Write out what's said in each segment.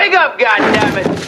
Wake up, goddammit!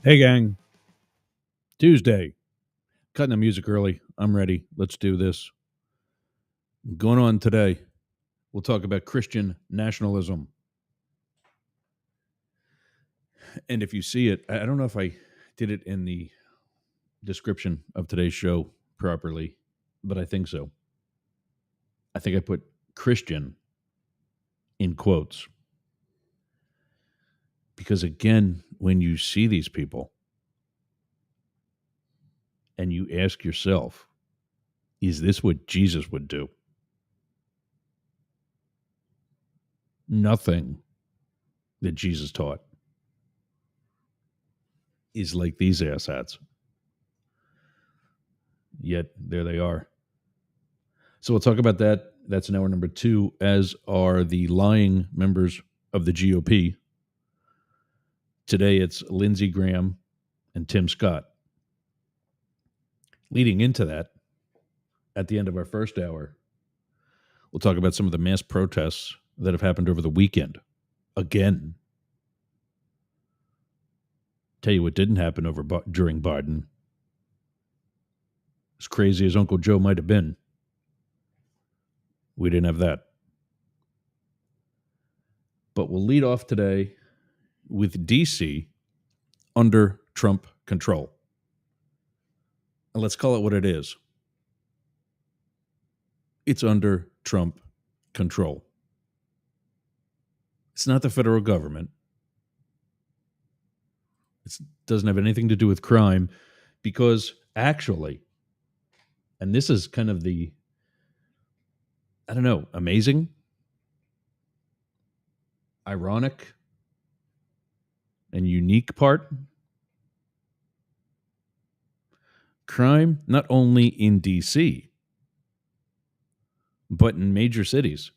Hey, gang. Tuesday. Cutting the music early. I'm ready. Let's do this. Going on today, we'll talk about Christian nationalism. And if you see it, I don't know if I did it in the description of today's show properly, but I think so. I think I put Christian in quotes. Because again, when you see these people and you ask yourself, is this what Jesus would do? Nothing that Jesus taught is like these asshats. Yet there they are. So we'll talk about that. That's in hour number 2, as are the lying members of the GOP. Today it's Lindsey Graham and Tim Scott. Leading into that, at the end of our first hour, we'll talk about some of the mass protests that have happened over the weekend. Again. Tell you what didn't happen during Biden. As crazy as Uncle Joe might have been, we didn't have that. But we'll lead off today with D.C. under Trump control. And let's call it what it is. It's under Trump control. It's not the federal government. It doesn't have anything to do with crime, because actually, and this is kind of the, I don't know, amazing, ironic, and unique part. Crime, not only in D.C., but in major cities,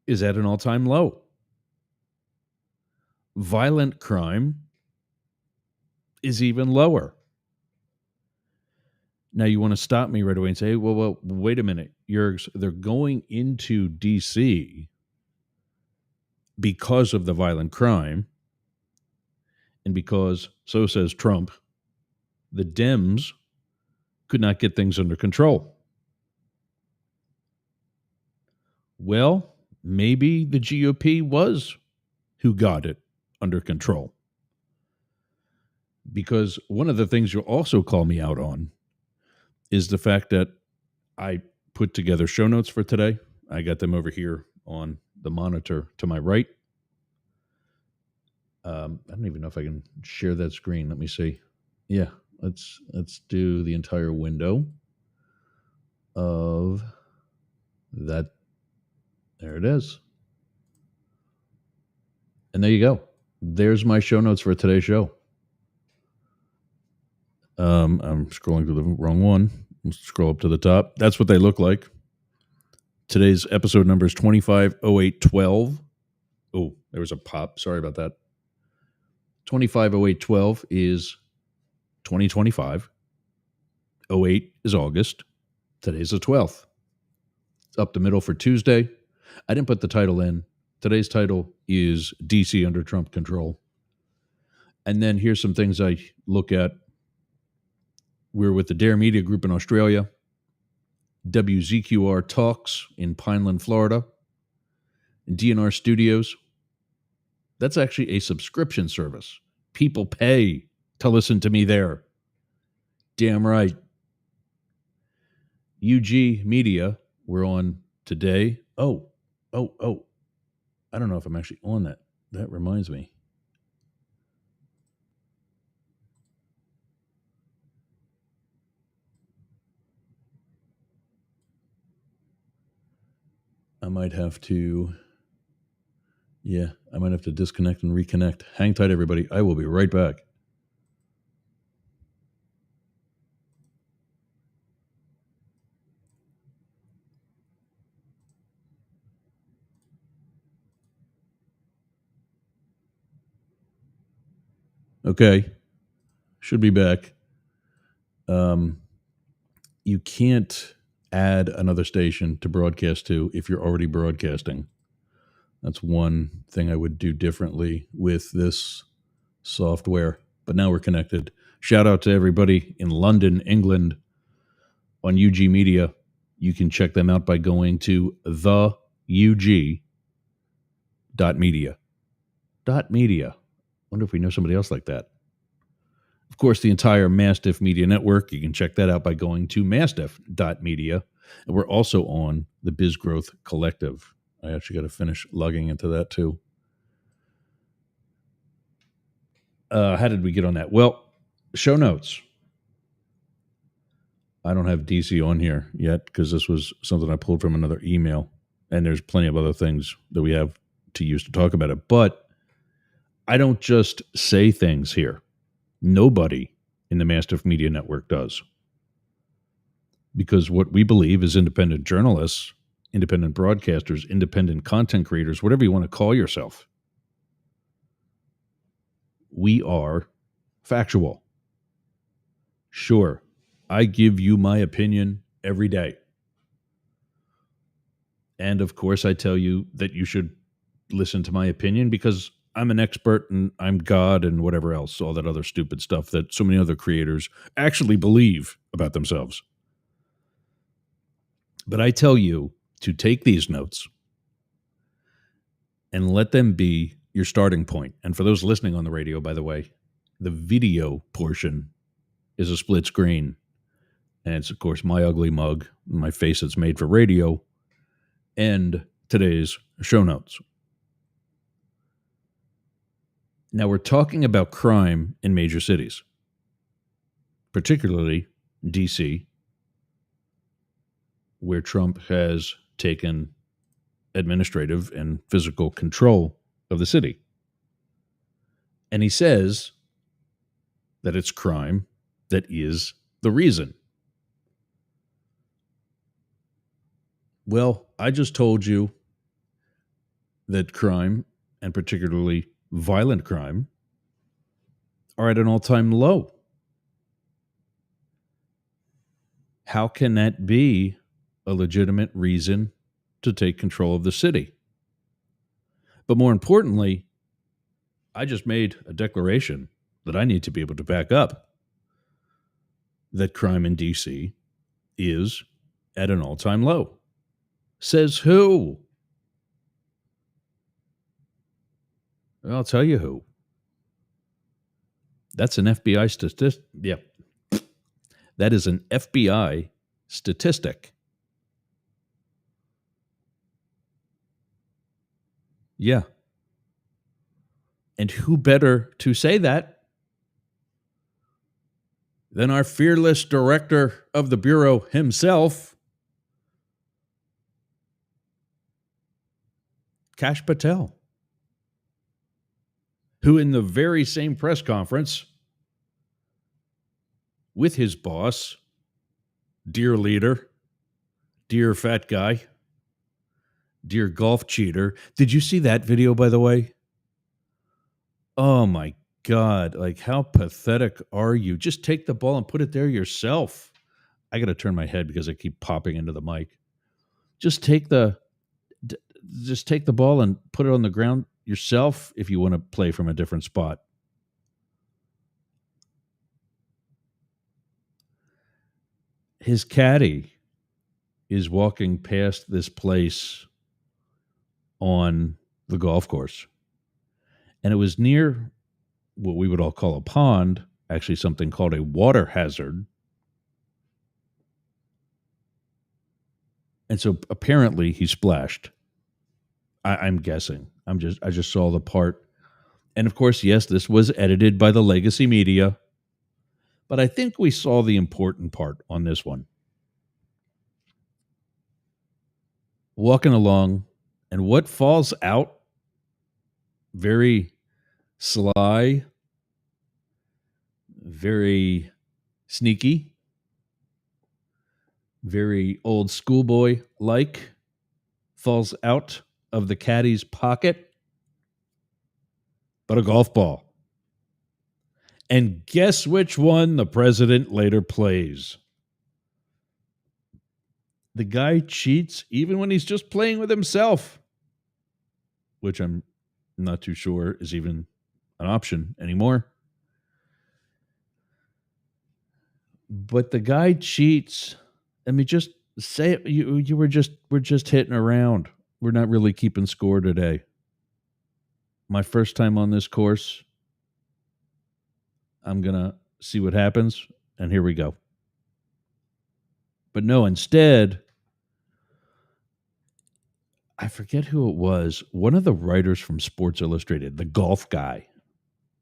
is at an all-time low. Violent crime is even lower. Now, you want to stop me right away and say, well, wait a minute. They're going into D.C. because of the violent crime, and because, so says Trump, the Dems could not get things under control. Well, maybe the GOP was who got it under control. Because one of the things you'll also call me out on is the fact that I put together show notes for today. I got them over here on the monitor to my right. I don't even know if I can share that screen. Let me see. Yeah, let's do the entire window of that. There it is. And there you go. There's my show notes for today's show. I'm scrolling to the wrong one. Let's scroll up to the top. That's what they look like. Today's episode number is 250812. Oh, there was a pop. Sorry about that. 250812 is 2025. 08 is August. Today's the 12th. It's up the middle for Tuesday. I didn't put the title in. Today's title is DC under Trump control. And then here's some things I look at. We're with the Dare Media Group in Australia, WZQR Talks in Pineland, Florida, DNR Studios. That's actually a subscription service. People pay to listen to me there. Damn right. UG Media, we're on today. Oh. I don't know if I'm actually on that. That reminds me. I might have to disconnect and reconnect. Hang tight, everybody. I will be right back. Okay. Should be back. You can't add another station to broadcast to if you're already broadcasting. That's one thing I would do differently with this software. But now we're connected. Shout out to everybody in London, England on UG Media. You can check them out by going to theug.media. .media. Wonder if we know somebody else like that. Of course, the entire Mastiff Media Network, you can check that out by going to mastiff.media. And we're also on the Biz Growth Collective. I actually got to finish logging into that too. How did we get on that? Well, show notes. I don't have DC on here yet because this was something I pulled from another email. And there's plenty of other things that we have to use to talk about it. But I don't just say things here. Nobody in the Mastiff Media Network does. Because what we believe is independent journalists, independent broadcasters, independent content creators, whatever you want to call yourself, we are factual. Sure, I give you my opinion every day. And of course, I tell you that you should listen to my opinion because I'm an expert and I'm God and whatever else, all that other stupid stuff that so many other creators actually believe about themselves. But I tell you to take these notes and let them be your starting point. And for those listening on the radio, by the way, the video portion is a split screen. And it's, of course, my ugly mug, my face that's made for radio, and today's show notes. Now, we're talking about crime in major cities, particularly D.C., where Trump has taken administrative and physical control of the city. And he says that it's crime that is the reason. Well, I just told you that crime, and particularly violent crime, are at an all-time low. How can that be a legitimate reason to take control of the city? But more importantly, I just made a declaration that I need to be able to back up that crime in D.C. is at an all-time low. Says who? I'll tell you who. That's an FBI statistic. Yeah. That is an FBI statistic. Yeah. And who better to say that than our fearless director of the Bureau himself, Kash Patel, who in the very same press conference with his boss, dear leader, dear fat guy, dear golf cheater. Did you see that video, by the way? Oh my God. Like, how pathetic are you? Just take the ball and put it there yourself. I got to turn my head because I keep popping into the mic. Just take the ball and put it on the ground yourself if you want to play from a different spot. his caddy is walking past this place on the golf course. And it was near what we would all call a pond, actually something called a water hazard. And so apparently he splashed. I'm guessing. I just saw the part. And of course, yes, this was edited by the legacy media. But I think we saw the important part on this one. Walking along, and what falls out? Very sly, very sneaky, very old schoolboy like, falls out of the caddy's pocket, but a golf ball. And guess which one the president later plays? The guy cheats even when he's just playing with himself, which I'm not too sure is even an option anymore. But the guy cheats. I mean, just say it. We're just hitting around. We're not really keeping score today. My first time on this course. I'm gonna see what happens, and here we go. But no, instead, I forget who it was. One of the writers from Sports Illustrated, the golf guy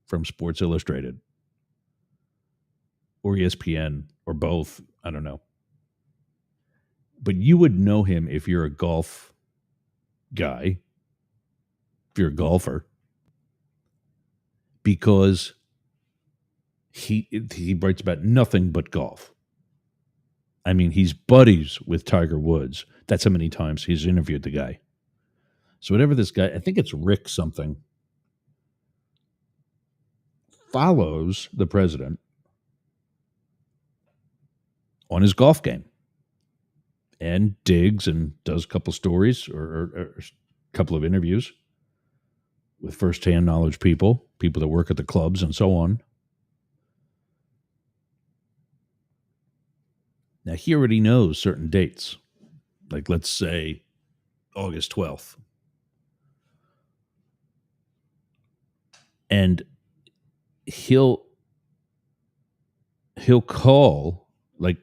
from Sports Illustrated, or ESPN, or both. I don't know. But you would know him if you're a golf guy, if you're a golfer, because he writes about nothing but golf. I mean, he's buddies with Tiger Woods. That's how many times he's interviewed the guy. So whatever this guy, I think it's Rick something, follows the president on his golf game and digs and does a couple stories or a couple of interviews with firsthand knowledge people that work at the clubs and so on. Now, he already knows certain dates, like let's say August 12th. And he'll call, like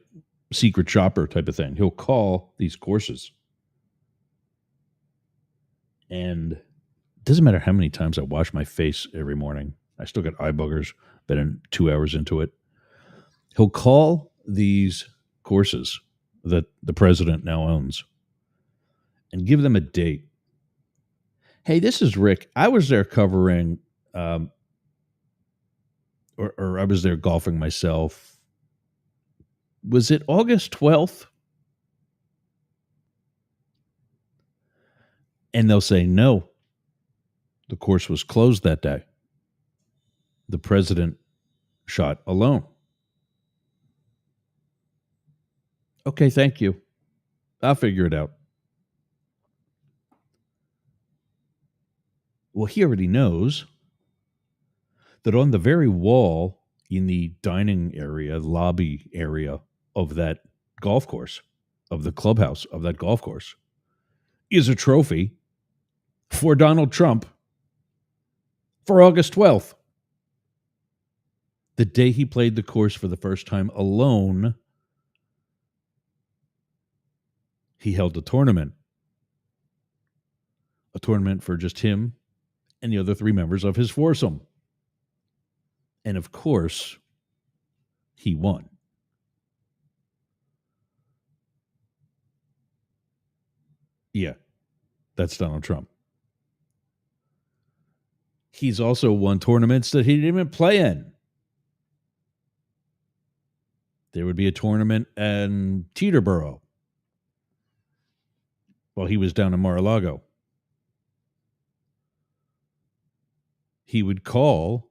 secret shopper type of thing. He'll call these courses. And it doesn't matter how many times I wash my face every morning. I still got eye boogers, been 2 hours into it. He'll call these courses that the president now owns and give them a date. Hey, this is Rick. I was there covering, or I was there golfing myself. Was it August 12th? And they'll say, no, the course was closed that day. The president shot alone. Okay, thank you. I'll figure it out. Well, he already knows that on the very wall in the dining area, lobby area of that golf course, of the clubhouse of that golf course, is a trophy for Donald Trump for August 12th. The day he played the course for the first time alone, he held a tournament for just him and the other 3 members of his foursome. And of course, he won. Yeah, that's Donald Trump. He's also won tournaments that he didn't even play in. There would be a tournament in Teterboro while he was down in Mar-a-Lago. He would call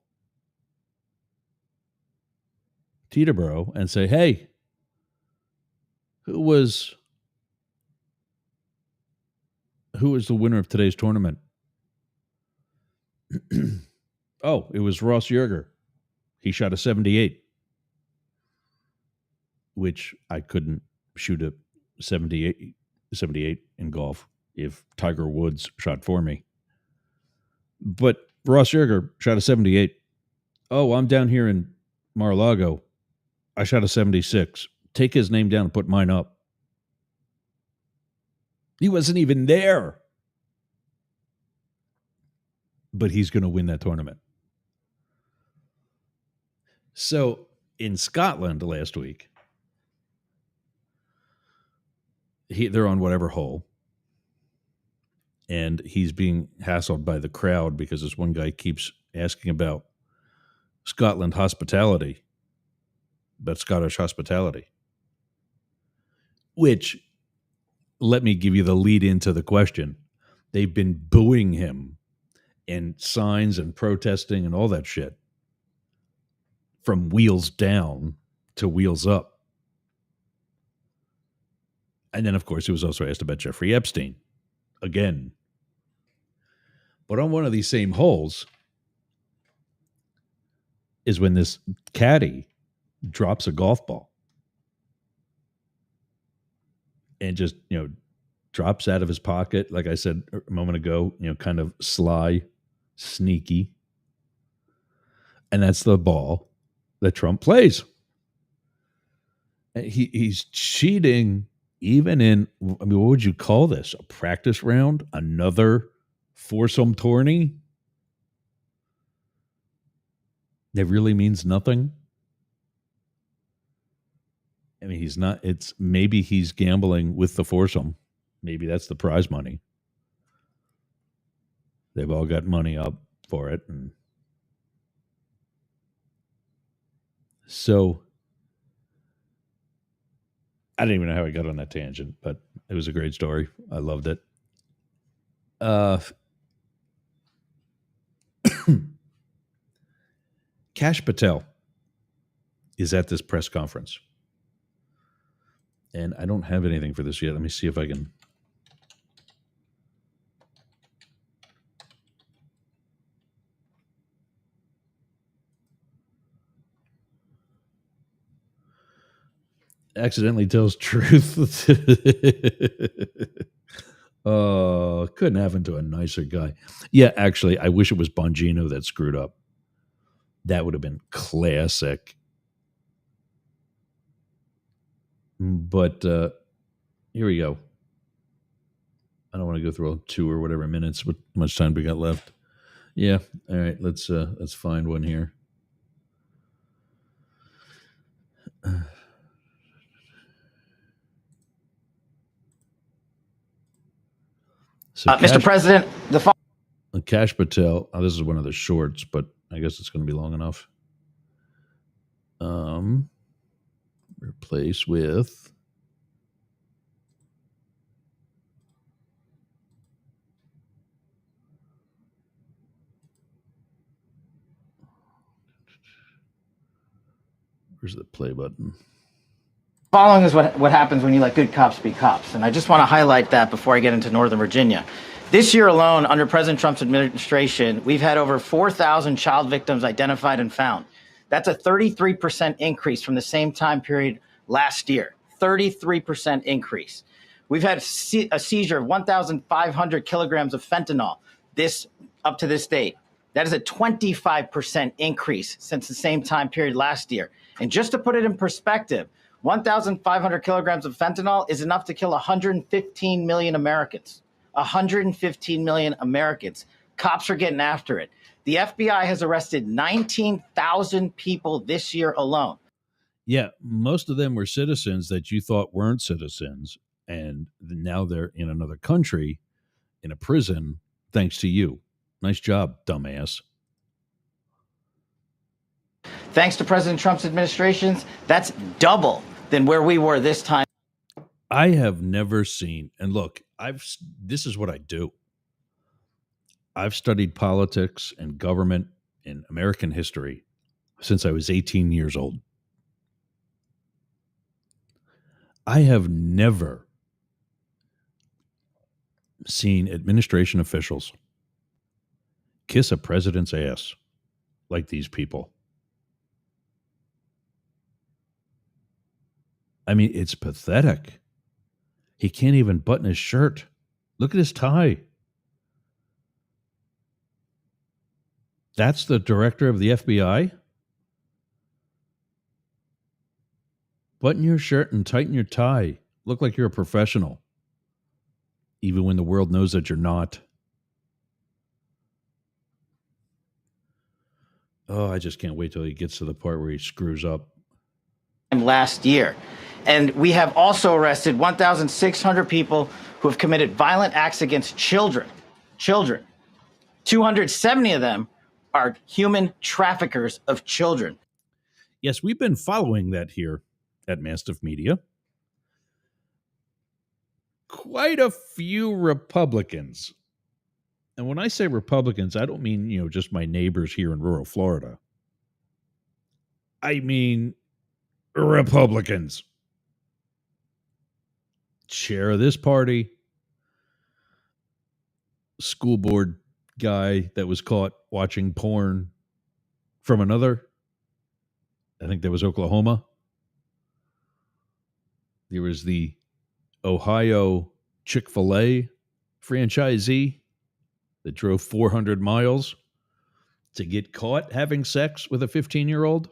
Teterboro and say, hey, who was the winner of today's tournament? Oh, it was Ross Yerger. He shot a 78. which I couldn't shoot a 78 in golf if Tiger Woods shot for me. But Ross Yerger shot a 78. Oh, I'm down here in Mar-a-Lago. I shot a 76. Take his name down and put mine up. He wasn't even there. But he's going to win that tournament. So in Scotland last week, they're on whatever hole, and he's being hassled by the crowd because this one guy keeps asking about Scotland hospitality, about Scottish hospitality, which, let me give you the lead into the question. They've been booing him and signs and protesting and all that shit from wheels down to wheels up. And then, of course, he was also asked about Jeffrey Epstein again. But on one of these same holes is when this caddy drops a golf ball and just, drops out of his pocket. Like I said a moment ago, kind of sly, sneaky. And that's the ball that Trump plays. He's cheating even in, what would you call this? A practice round? Another foursome tourney? That really means nothing. I mean, maybe he's gambling with the foursome. Maybe that's the prize money. They've all got money up for it. And so I don't even know how I got on that tangent, but it was a great story. I loved it. Kash Patel is at this press conference. And I don't have anything for this yet. Let me see if I can. Accidentally tells truth. Oh, couldn't happen to a nicer guy. Yeah, actually, I wish it was Bongino that screwed up. That would have been classic. But here we go. I don't want to go through all 2 or whatever minutes. What much time we got left? Yeah. All right. Let's find one here. So Mr. President, Kash Patel. Oh, this is one of the shorts, but I guess it's going to be long enough. Replace with. Where's the play button? Following is what happens when you let good cops be cops. And I just want to highlight that before I get into Northern Virginia. This year alone, under President Trump's administration, we've had over 4,000 child victims identified and found. That's a 33% increase from the same time period last year. 33% increase. We've had a seizure of 1,500 kilograms of fentanyl up to this date. That is a 25% increase since the same time period last year. And just to put it in perspective, 1,500 kilograms of fentanyl is enough to kill 115 million Americans. 115 million Americans. Cops are getting after it. The FBI has arrested 19,000 people this year alone. Yeah, most of them were citizens that you thought weren't citizens, and now they're in another country, in a prison, thanks to you. Nice job, dumbass. Thanks to President Trump's administrations, that's double than where we were this time. I have never seen, and look, this is what I do. I've studied politics and government and American history since I was 18 years old. I have never seen administration officials kiss a president's ass like these people. I mean, it's pathetic. He can't even button his shirt. Look at his tie. That's the director of the FBI? Button your shirt and tighten your tie. Look like you're a professional. Even when the world knows that you're not. Oh, I just can't wait till he gets to the part where he screws up. Last year. And we have also arrested 1,600 people who have committed violent acts against children. Children. 270 of them are human traffickers of children. Yes, we've been following that here at Mastiff Media. Quite a few Republicans. And when I say Republicans, I don't mean, just my neighbors here in rural Florida. I mean Republicans. Chair of this party, school board guy that was caught watching porn from another. I think that was Oklahoma. There was the Ohio Chick-fil-A franchisee that drove 400 miles to get caught having sex with a 15-year-old.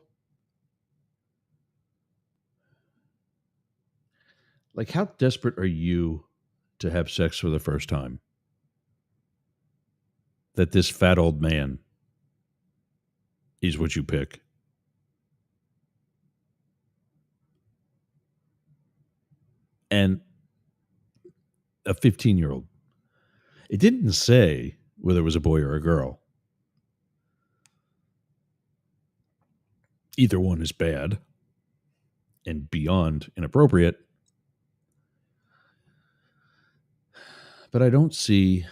Like, how desperate are you to have sex for the first time? That this fat old man is what you pick. And a 15-year-old. It didn't say whether it was a boy or a girl. Either one is bad and beyond inappropriate. But I don't see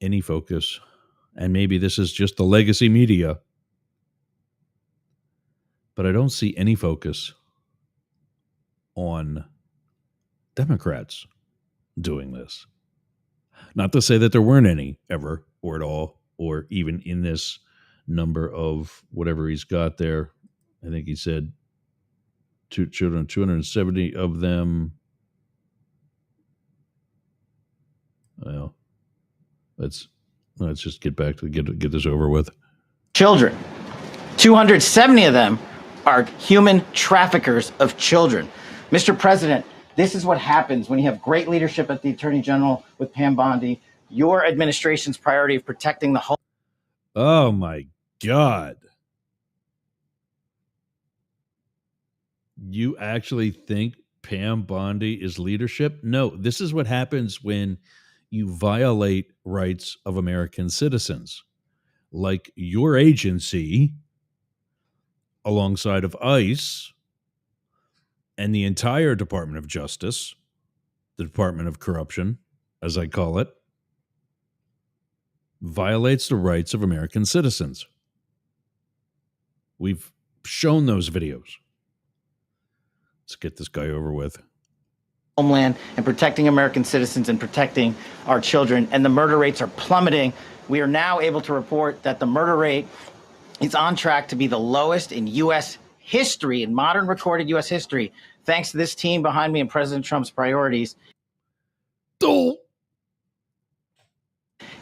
any focus, and maybe this is just the legacy media, but I don't see any focus on Democrats doing this. Not to say that there weren't any ever or at all, or even in this number of whatever he's got there. I think he said 2 children, 270 of them. Well, let's just get back to get this over with. Children. 270 of them are human traffickers of children. Mr. President, this is what happens when you have great leadership at the Attorney General with Pam Bondi. Your administration's priority of protecting the whole. Oh my God. You actually think Pam Bondi is leadership? No, this is what happens when you violate rights of American citizens. Like your agency, alongside of ICE and the entire Department of Justice, the Department of Corruption, as I call it, violates the rights of American citizens. We've shown those videos. Let's get this guy over with. Homeland and protecting American citizens and protecting our children. And the murder rates are plummeting. We are now able to report that the murder rate is on track to be the lowest in U.S. history, in modern recorded U.S. history, thanks to this team behind me and President Trump's priorities. Oh.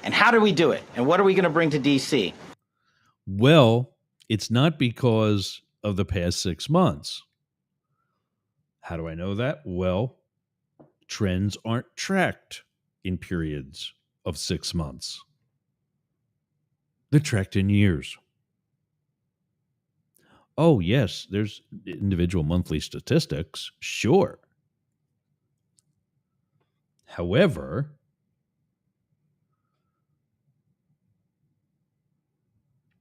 And how do we do it? And what are we going to bring to D.C.? Well, it's not because of the past 6 months. How do I know that? Well, trends aren't tracked in periods of 6 months. They're tracked in years. Oh, yes, there's individual monthly statistics, sure. However,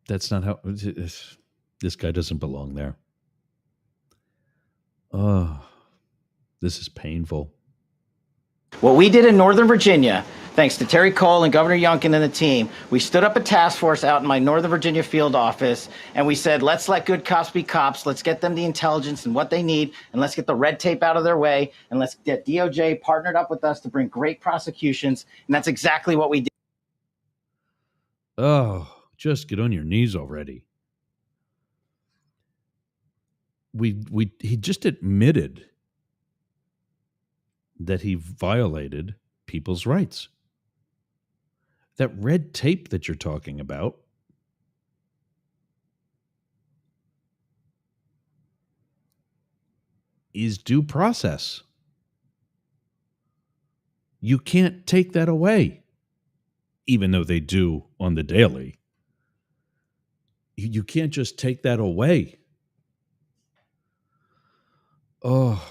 that's not how this guy doesn't belong there. Oh, this is painful. What we did in Northern Virginia, thanks to Terry Cole and Governor Youngkin and the team, we stood up a task force out in my Northern Virginia field office, and we said, let's let good cops be cops. Let's get them the intelligence and what they need, and let's get the red tape out of their way, and let's get DOJ partnered up with us to bring great prosecutions, and that's exactly what we did. Oh, just get on your knees already. He just admitted that he violated people's rights. That red tape that you're talking about is due process. You can't take that away, even though they do on the daily. You can't just take that away. Oh.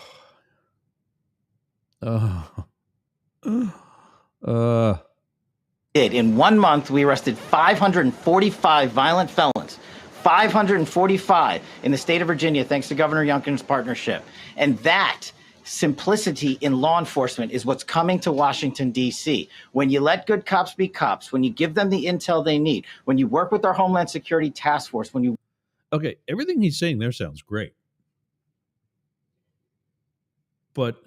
In 1 month, we arrested 545 violent felons. 545 in the state of Virginia, thanks to Governor Youngkin's partnership. And that simplicity in law enforcement is what's coming to Washington, D.C. When you let good cops be cops, when you give them the intel they need, when you work with our Homeland Security Task Force, when you... Okay, everything he's saying there sounds great. But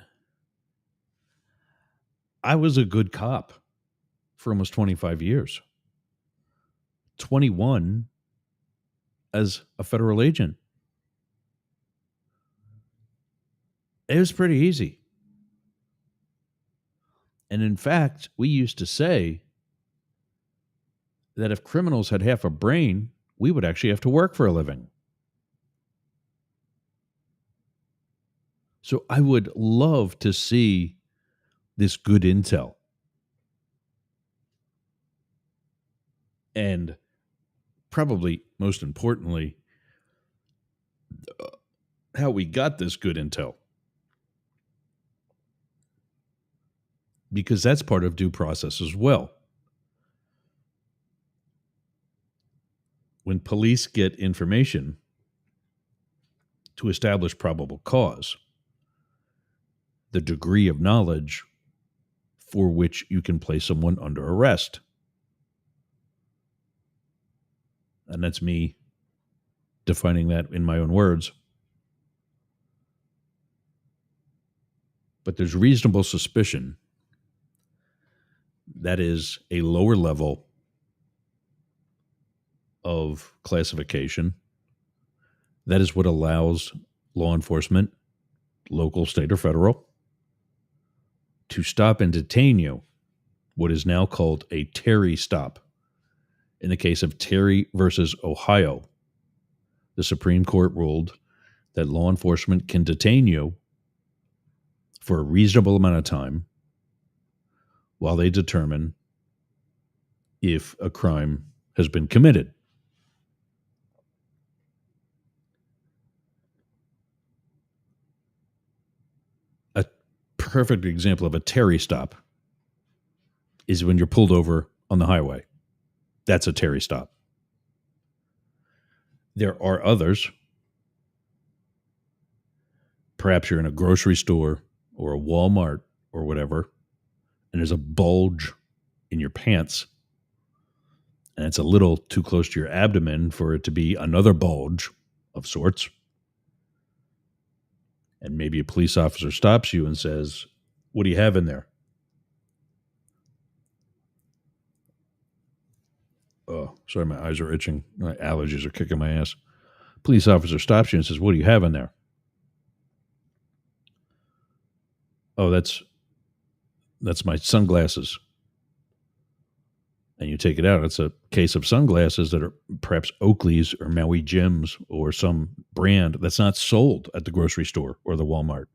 I was a good cop for almost 25 years. 21 as a federal agent. It was pretty easy. And in fact, we used to say that if criminals had half a brain, we would actually have to work for a living. So I would love to see this good intel. And probably most importantly, how we got this good intel. Because that's part of due process as well. When police get information to establish probable cause, the degree of knowledge for which you can place someone under arrest. And that's me defining that in my own words. But there's reasonable suspicion. That is a lower level of classification. That is what allows law enforcement, local, state, or federal, to stop and detain you, what is now called a Terry stop. In the case of Terry versus Ohio, the Supreme Court ruled that law enforcement can detain you for a reasonable amount of time while they determine if a crime has been committed. A perfect example of a Terry stop is when you're pulled over on the highway. That's a Terry stop. There are others. Perhaps you're in a grocery store or a Walmart or whatever, and there's a bulge in your pants, and it's a little too close to your abdomen for it to be another bulge of sorts. And maybe a police officer stops you and says, "What do you have in there?" Oh, sorry, my eyes are itching. My allergies are kicking my ass. Police officer stops you and says, "What do you have in there?" "Oh, that's my sunglasses." And you take it out. It's a case of sunglasses that are perhaps Oakley's or Maui Jim's or some brand that's not sold at the grocery store or the Walmart.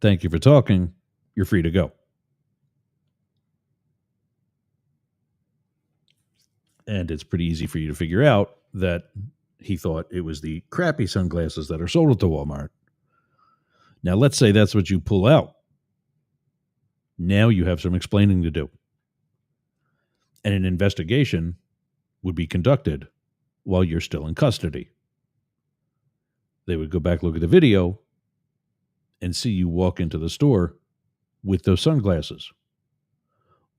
"Thank you for talking. You're free to go." And it's pretty easy for you to figure out that he thought it was the crappy sunglasses that are sold at the Walmart. Now, let's say that's what you pull out. Now you have some explaining to do. And an investigation would be conducted while you're still in custody. They would go back, look at the video, and see you walk into the store with those sunglasses.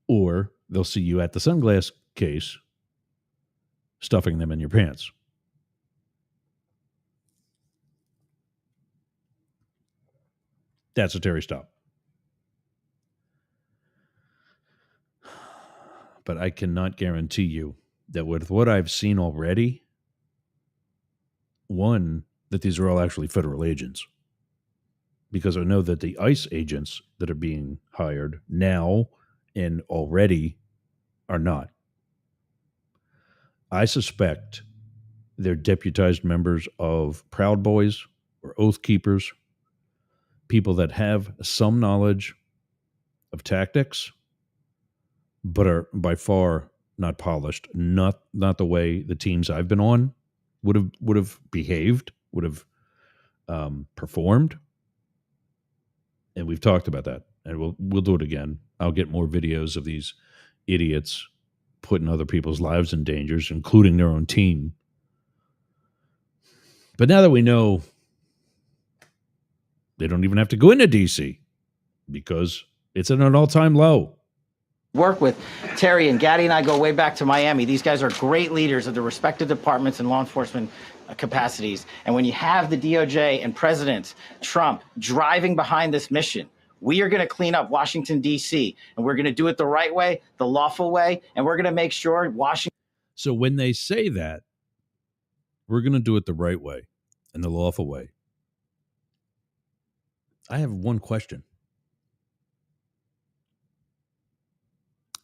Or they'll see you at the sunglass case stuffing them in your pants. That's a Terry stop. But I cannot guarantee you that with what I've seen already, one, that these are all actually federal agents. because I know that the ICE agents that are being hired now and already are not. I suspect they're deputized members of Proud Boys or Oath Keepers, people that have some knowledge of tactics, but are by far not polished. Not the way the teams I've been on would have behaved, would have performed. And we've talked about that, and we'll do it again. I'll get more videos of these idiots putting other people's lives in danger, including their own team. But now that we know they don't even have to go into D.C. because it's at an all-time low. Work with Terry and Gaddy, and I go way back to Miami. These guys are great leaders of their respective departments and law enforcement capacities. And when you have the DOJ and President Trump driving behind this mission, we are going to clean up Washington, D.C., and we're going to do it the right way, the lawful way, and we're going to make sure Washington. So when they say that, we're going to do it the right way and the lawful way, I have one question.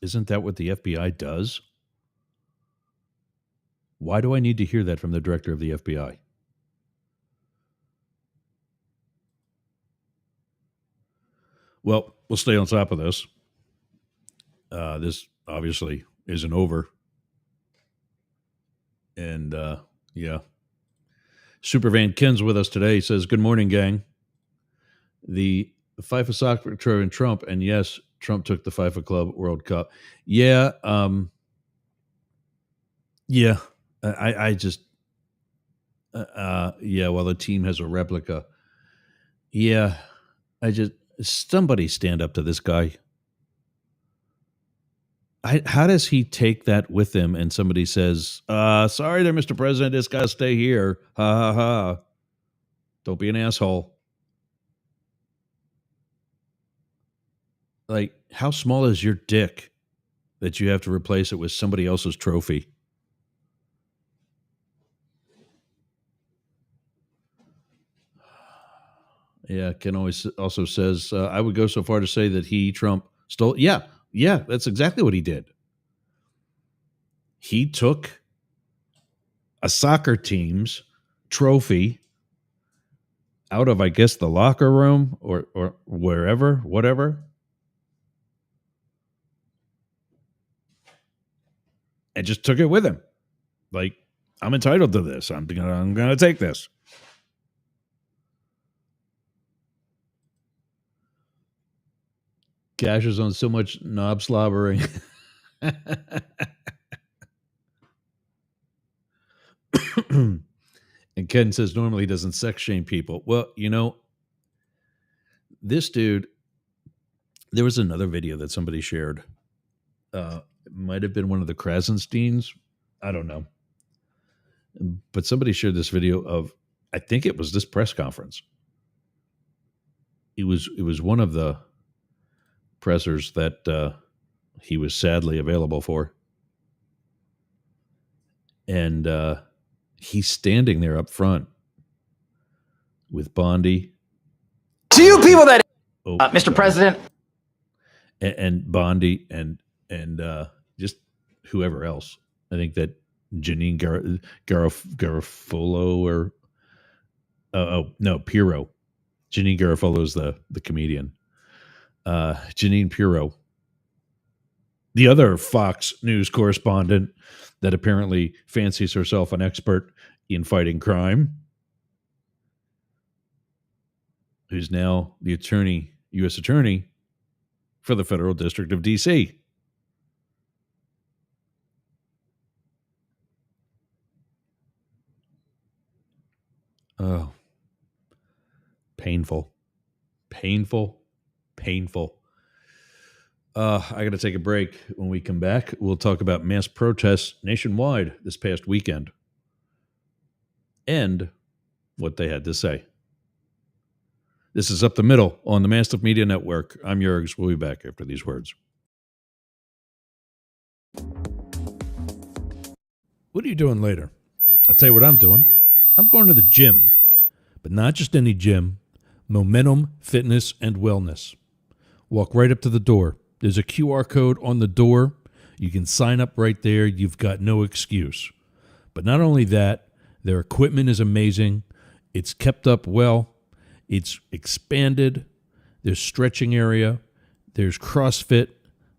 Isn't that what the FBI does? Why do I need to hear that from the director of the FBI? Well, we'll stay on top of this. This obviously isn't over. And, yeah. Supervan Ken's with us today. He says, good morning, gang. The FIFA soccer and Trump, and yes, Trump took the FIFA Club World Cup. Yeah. Yeah. I just, yeah, well, the team has a replica. Yeah. Somebody stand up to this guy. How does he take that with him and somebody says, sorry there, Mr. President, this got to stay here. Ha, ha, ha. Don't be an asshole. Like, how small is your dick that you have to replace it with somebody else's trophy? Yeah, Ken always also says, I would go so far to say that Trump, stole. Yeah, that's exactly what he did. He took a soccer team's trophy out of, I guess, the locker room or wherever, whatever, and just took it with him. Like, I'm entitled to this. I'm gonna take this. Cash is on so much knob slobbering. And Ken says normally he doesn't sex shame people. Well, this dude, there was another video that somebody shared. It might have been one of the Krasensteins. I don't know. But somebody shared this video of, I think it was this press conference. It was one of the pressers that he was sadly available for. And he's standing there up front with Bondi. To you people that, Mr. President. And Bondi and just whoever else. I think that Janine Garofalo or Pirro. Janine Garofalo is the comedian. Janine Pirro, the other Fox News correspondent that apparently fancies herself an expert in fighting crime, who's now the U.S. attorney for the Federal District of D.C. Oh, painful. I got to take a break. When we come back, we'll talk about mass protests nationwide this past weekend and what they had to say. This is Up the Middle on the Mastiff Media Network. I'm Jurgs. We'll be back after these words. What are you doing later? I'll tell you what I'm doing. I'm going to the gym, but not just any gym. Momentum Fitness and Wellness. Walk right up to the door. There's a QR code on the door. You can sign up right there. You've got no excuse. But not only that, their equipment is amazing. It's kept up well. It's expanded. There's stretching area. There's CrossFit.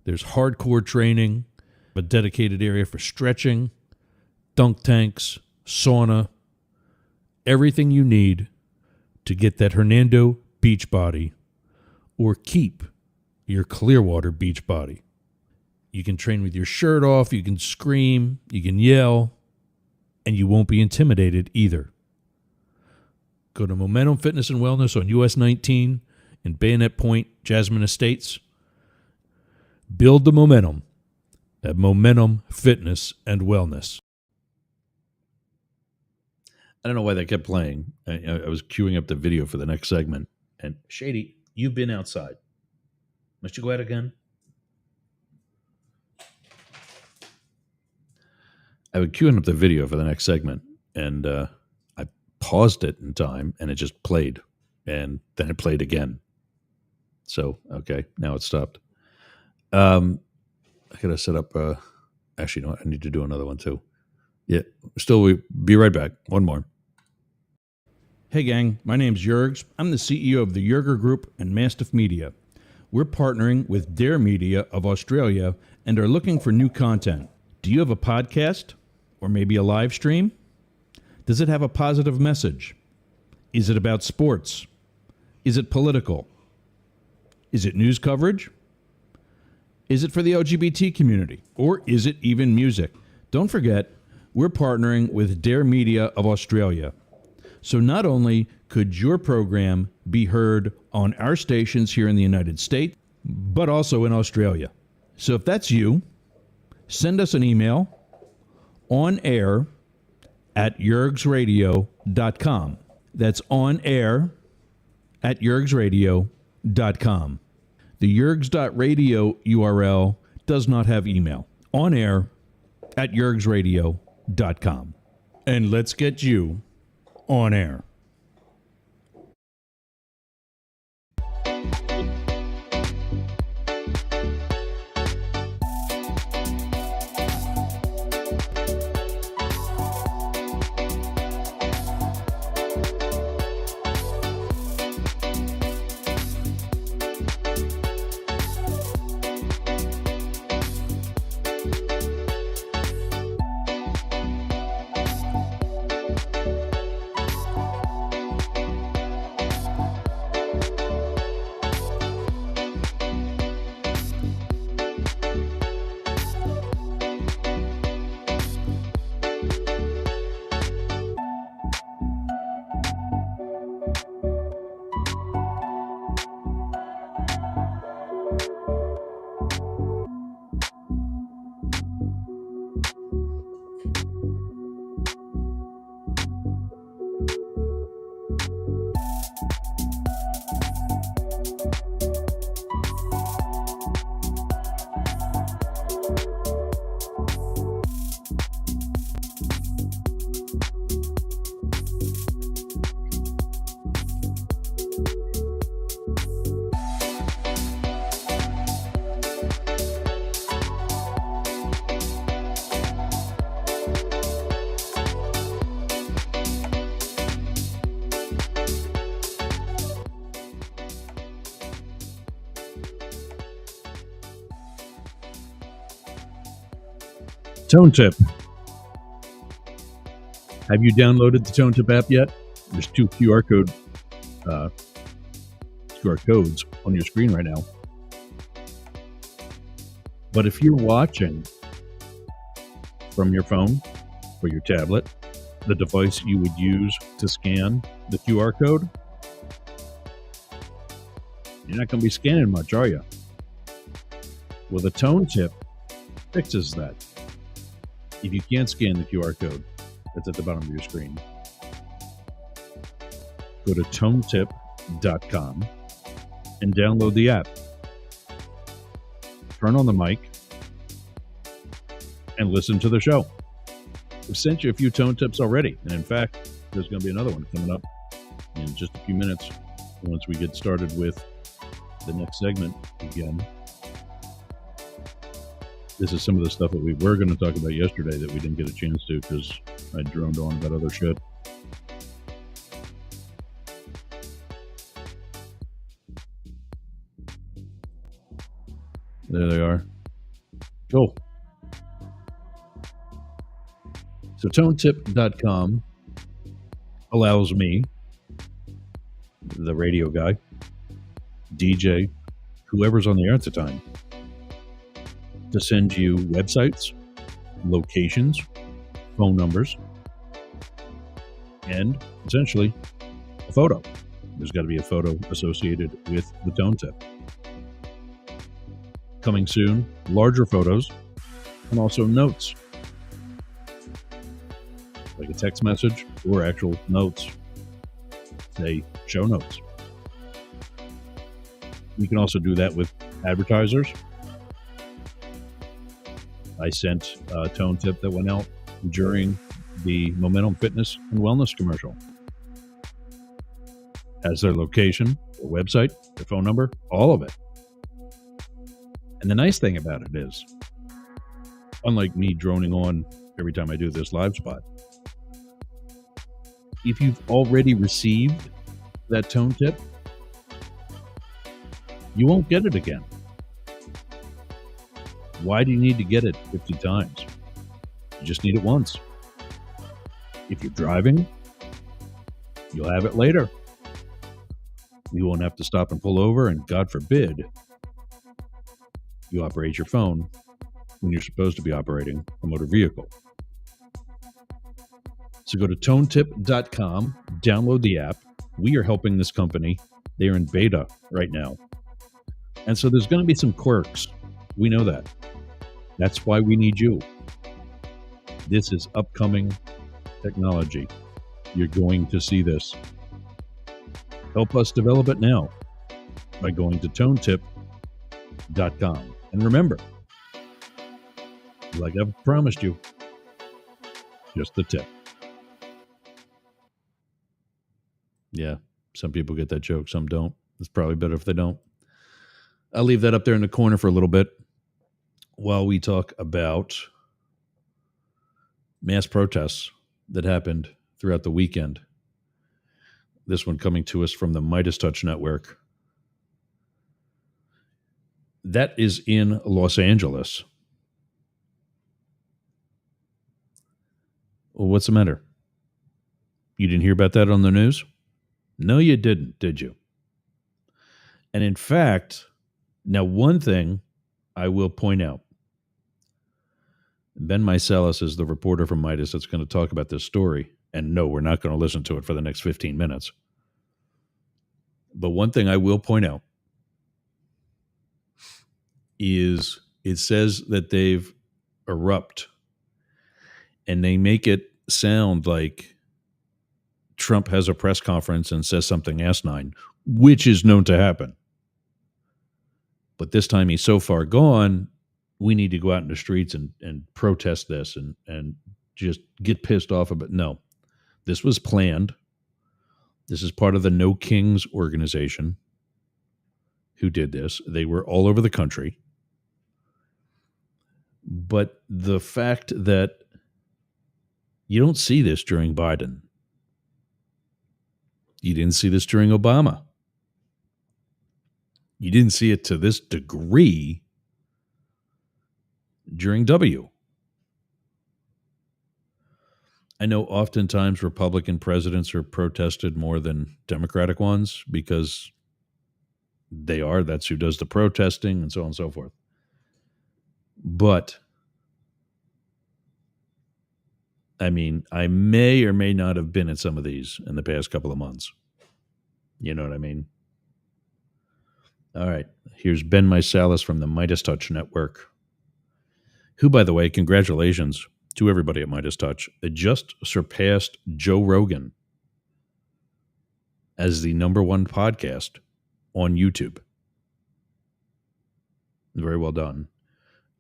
There's hardcore training. A dedicated area for stretching, dunk tanks, sauna, everything you need to get that Hernando beach body or keep your Clearwater beach body. You can train with your shirt off, you can scream, you can yell, and you won't be intimidated either. Go to Momentum Fitness and Wellness on US 19 in Bayonet Point, Jasmine Estates. Build the momentum at Momentum Fitness and Wellness. I don't know why that kept playing. I was queuing up the video for the next segment. And Shady, you've been outside. Must you go out again? I was queuing up the video for the next segment, and I paused it in time, and it just played. And then it played again. So, okay, now it stopped. I got to set up... actually, no, I need to do another one, too. Yeah, we'll be right back. One more. Hey gang, my name's Jurgs. I'm the CEO of the Jurger Group and Mastiff Media. We're partnering with Dare Media of Australia and are looking for new content. Do you have a podcast? Or maybe a live stream? Does it have a positive message? Is it about sports? Is it political? Is it news coverage? Is it for the LGBT community? Or is it even music? Don't forget, we're partnering with Dare Media of Australia. So not only could your program be heard on our stations here in the United States, but also in Australia. So if that's you, send us an email on air at jurgsradio.com. That's on air at jurgsradio.com. The jurgs.radio URL does not have email. On air at jurgsradio.com. And let's get you on air. Tone Tip. Have you downloaded the Tone Tip app yet? There's two QR codes on your screen right now. But if you're watching from your phone or your tablet, the device you would use to scan the QR code, you're not going to be scanning much, are you? Well, the Tone Tip fixes that. If you can't scan the QR code that's at the bottom of your screen, go to tonetip.com and download the app. Turn on the mic and listen to the show. We've sent you a few tone tips already, and in fact, there's going to be another one coming up in just a few minutes once we get started with the next segment again. This is some of the stuff that we were going to talk about yesterday that we didn't get a chance to because I droned on about other shit. There they are. Cool. So tonetip.com allows me, the radio guy, DJ, whoever's on the air at the time, to send you websites, locations, phone numbers, and essentially a photo. There's got to be a photo associated with the tone tip. Coming soon, larger photos and also notes, like a text message or actual notes, say show notes. You can also do that with advertisers. I sent a tone tip that went out during the Momentum Fitness and Wellness commercial. Has their location, their website, their phone number, all of it. And the nice thing about it is, unlike me droning on every time I do this live spot, if you've already received that tone tip, you won't get it again. Why do you need to get it 50 times? You just need it once. If you're driving, you'll have it later. You won't have to stop and pull over, and God forbid, you operate your phone when you're supposed to be operating a motor vehicle. So go to tonetip.com, download the app. We are helping this company. They are in beta right now. And so there's going to be some quirks. We know that. That's why we need you. This is upcoming technology. You're going to see this. Help us develop it now by going to tonetip.com. And remember, like I've promised you, just the tip. Yeah, some people get that joke, some don't. It's probably better if they don't. I'll leave that up there in the corner for a little bit while we talk about mass protests that happened throughout the weekend. This one coming to us from the Midas Touch Network. That is in Los Angeles. Well, what's the matter? You didn't hear about that on the news? No, you didn't, did you? And in fact, now one thing I will point out. Ben Mysalis is the reporter from Midas that's going to talk about this story. And no, we're not going to listen to it for the next 15 minutes. But one thing I will point out is it says that they've erupt and they make it sound like Trump has a press conference and says something asinine, which is known to happen. But this time he's so far gone, we need to go out in the streets and protest this and just get pissed off about it. No, this was planned. This is part of the No Kings organization who did this. They were all over the country. But the fact that you don't see this during Biden, you didn't see this during Obama, you didn't see it to this degree during W. I know oftentimes Republican presidents are protested more than Democratic ones because that's who does the protesting and so on and so forth. But, I mean, I may or may not have been at some of these in the past couple of months. You know what I mean? All right. Here's Ben Mysalis from the Midas Touch Network, who, by the way, congratulations to everybody at Midas Touch. It just surpassed Joe Rogan as the #1 podcast on YouTube. Very well done.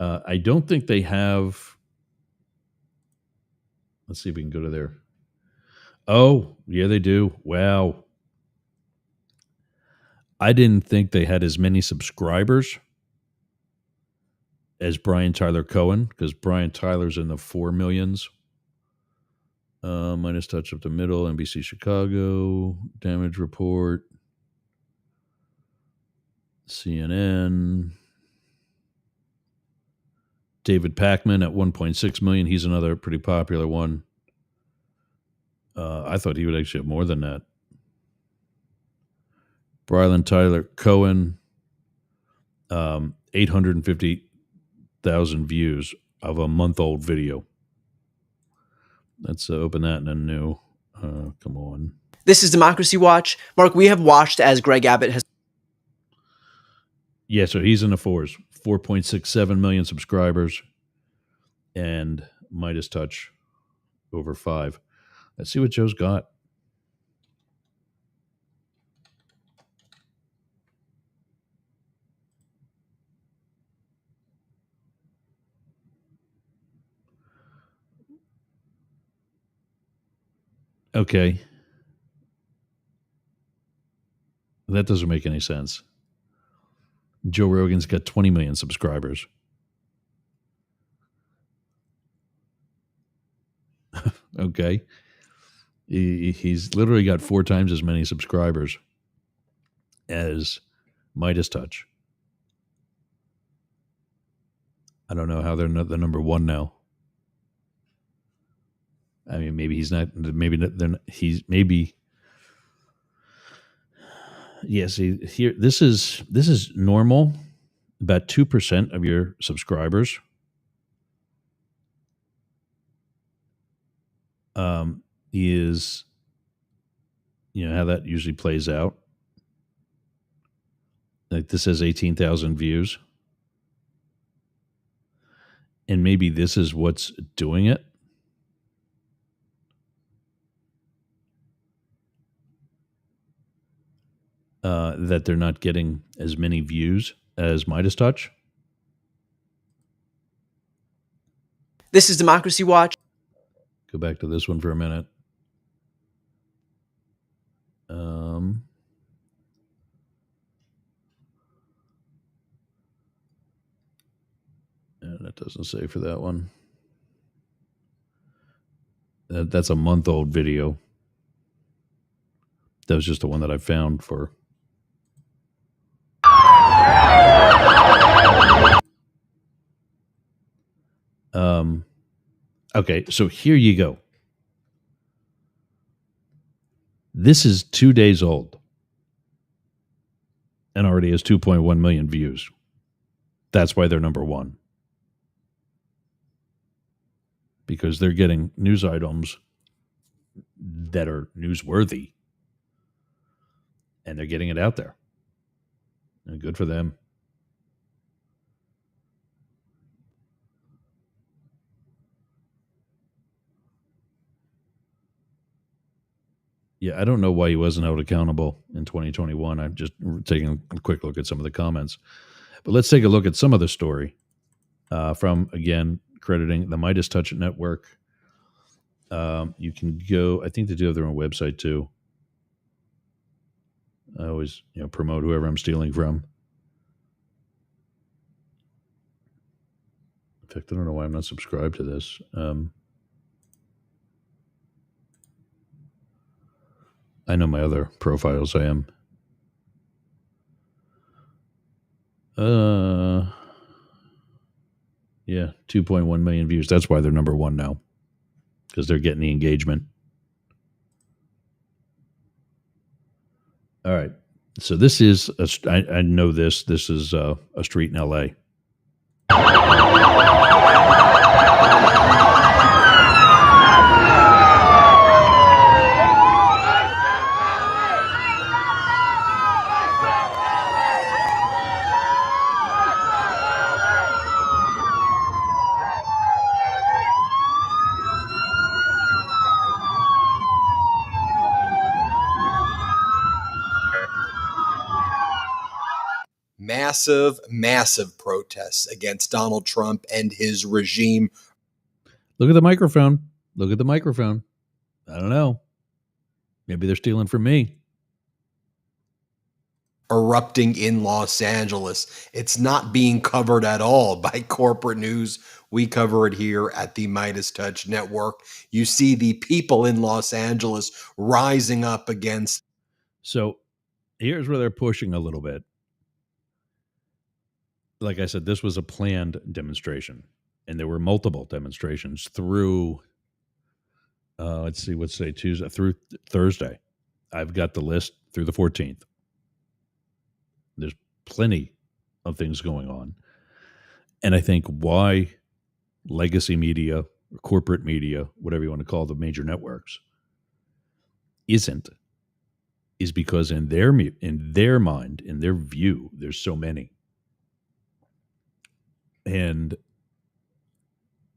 I don't think they have. Let's see if we can go to there. Oh, yeah, they do. Wow. I didn't think they had as many subscribers as Brian Tyler Cohen, because Brian Tyler's in the 4 millions. Minus touch up the middle, NBC Chicago, Damage Report, CNN. David Pakman at 1.6 million. He's another pretty popular one. I thought he would actually have more than that. Brian Tyler Cohen, 850,000 views of a month-old video. Let's open that in a new. Come on. This is Democracy Watch. Mark, we have watched as Greg Abbott has. Yeah, so he's in the fours. 4.67 million subscribers. And Midas Touch over 5. Let's see what Joe's got. Okay. That doesn't make any sense. Joe Rogan's got 20 million subscribers. Okay. He's literally got 4 times as many subscribers as Midas Touch. I don't know how they're not the number one now. I mean, maybe he's not. Maybe they're not, he's maybe. Yes, here. This is normal. About 2% of your subscribers is, how that usually plays out. Like this has 18,000 views, and maybe this is what's doing it. That they're not getting as many views as Midas Touch. This is Democracy Watch. Go back to this one for a minute. And that doesn't say for that one. That's a month-old video. That was just the one that I found for. Okay, so here you go. This is 2 days old and already has 2.1 million views. That's why they're number one. Because they're getting news items that are newsworthy. And they're getting it out there. And good for them. Yeah, I don't know why he wasn't held accountable in 2021. I'm just taking a quick look at some of the comments. But let's take a look at some of the story from, again, crediting the Midas Touch Network. You can go, I think they do have their own website too. I always promote whoever I'm stealing from. In fact, I don't know why I'm not subscribed to this. I know my other profiles I am. Yeah, 2.1 million views. That's why they're number one now. Because they're getting the engagement. All right. So this is, I know this. This is a street in L.A. Massive protests against Donald Trump and his regime. Look at the microphone. Look at the microphone. I don't know. Maybe they're stealing from me. erupting in Los Angeles. It's not being covered at all by corporate news. We cover it here at the Midas Touch Network. You see the people in Los Angeles rising up against. So here's where they're pushing a little bit. Like I said, this was a planned demonstration, and there were multiple demonstrations through, let's see, what's today, Tuesday, through Thursday. I've got the list through the 14th. There's plenty of things going on. And I think why legacy media, or corporate media, whatever you want to call the major networks, is because in their mind, in their view, there's so many. And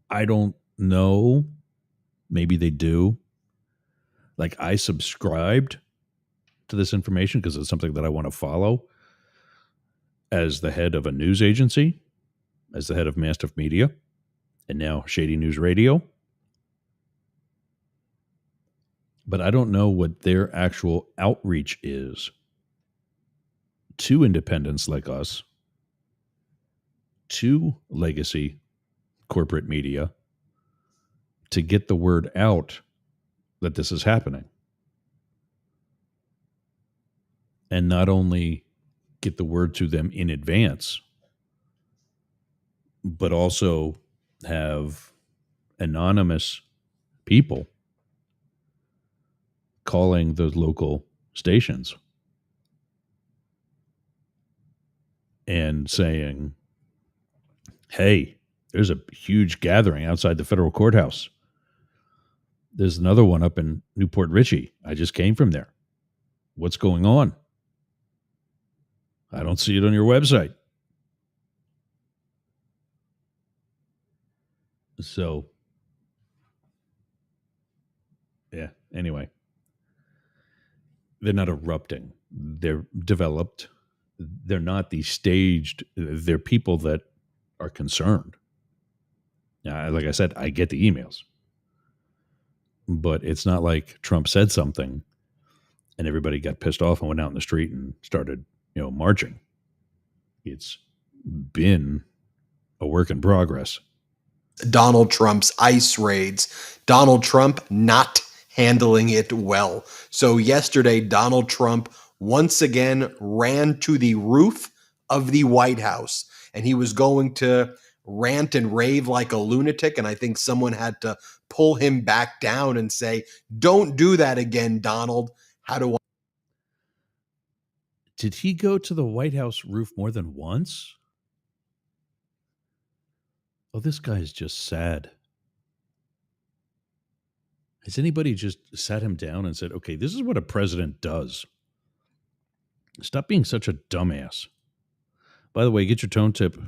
I don't know, maybe they do. Like, I subscribed to this information because it's something that I want to follow as the head of a news agency, as the head of Mastiff Media, and now Shady News Radio. But I don't know what their actual outreach is to independents like us, to legacy corporate media, to get the word out that this is happening. And not only get the word to them in advance, but also have anonymous people calling those local stations and saying, hey, there's a huge gathering outside the federal courthouse. There's another one up in Newport Richey. I just came from there. What's going on? I don't see it on your website. So, yeah, anyway. They're not erupting. They're developed. They're not the staged. They're people that are concerned. Like I said, I get the emails. But it's not like Trump said something and everybody got pissed off and went out in the street and started, marching. It's been a work in progress. Donald Trump's ICE raids. Donald Trump not handling it well. So yesterday, Donald Trump once again ran to the roof of the White House, and he was going to rant and rave like a lunatic. And I think someone had to pull him back down and say, don't do that again, Donald. How do I? Did he go to the White House roof more than once? Oh, this guy is just sad. Has anybody just sat him down and said, okay, this is what a president does? Stop being such a dumbass. By the way, get your Tone Tip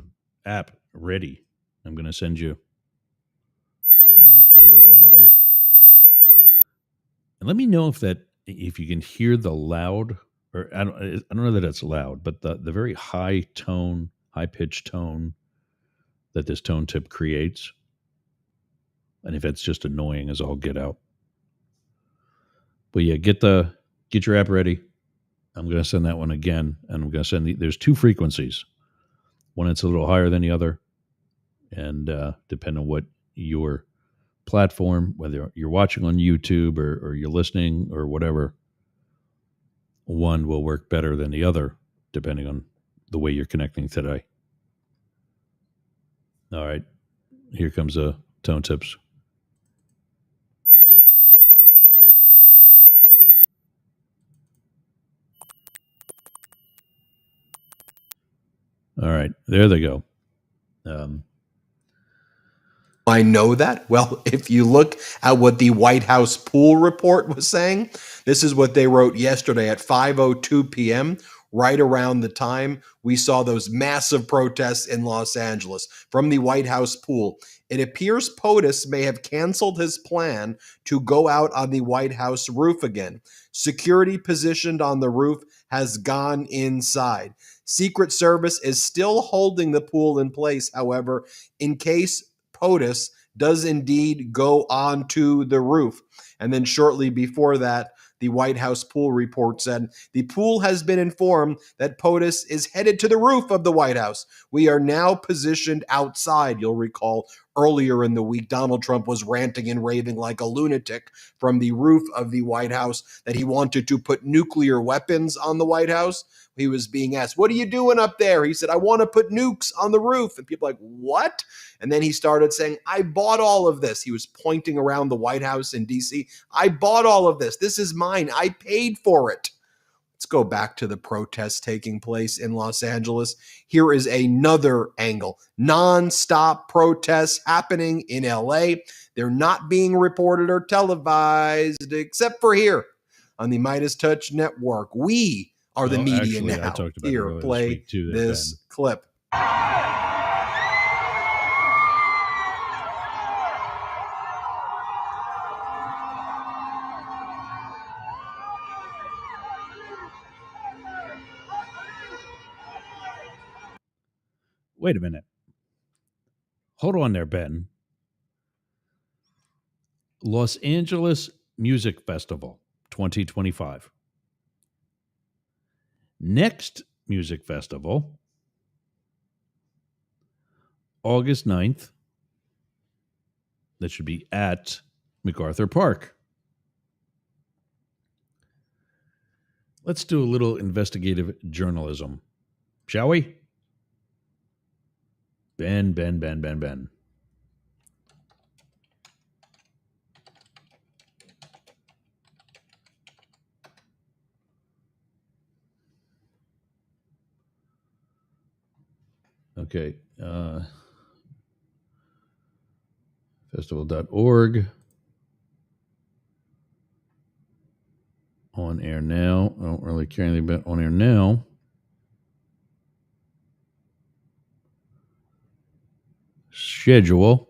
app ready. I'm going to send you. There goes one of them. And let me know if you can hear the loud, or I don't know that it's loud, but the very high pitched tone that this Tone Tip creates. And if it's just annoying as all get out. But yeah, get your app ready. I'm going to send that one again, and I'm going to send there's two frequencies. One that's a little higher than the other, and depending on what your platform, whether you're watching on YouTube or you're listening or whatever, one will work better than the other, depending on the way you're connecting today. All right, here comes Tone Tips. All right, there they go. I know that. Well, if you look at what the White House pool report was saying, this is what they wrote yesterday at 5:02 p.m., right around the time we saw those massive protests in Los Angeles from the White House pool. It appears POTUS may have canceled his plan to go out on the White House roof again. Security positioned on the roof has gone inside. Secret Service is still holding the pool in place, however, in case POTUS does indeed go onto the roof. And then shortly before that, the White House pool report said, the pool has been informed that POTUS is headed to the roof of the White House. We are now positioned outside. You'll recall earlier in the week, Donald Trump was ranting and raving like a lunatic from the roof of the White House that he wanted to put nuclear weapons on the White House. He was being asked, what are you doing up there? He said, I want to put nukes on the roof. And people are like, what? And then he started saying, I bought all of this. He was pointing around the White House in D.C. I bought all of this. This is mine. I paid for it. Let's go back to the protests taking place in Los Angeles. Here is another angle. Non-stop protests happening in L.A. They're not being reported or televised, except for here on the Midas Touch Network. We are the media actually, now. I talked about Here, play this clip. Wait a minute. Hold on there, Ben. Los Angeles Music Festival 2025. Next music festival, August 9th. That should be at MacArthur Park. Let's do a little investigative journalism, shall we? Ben. Okay. Festival.org. On air now. I don't really care anything about on air now. Schedule.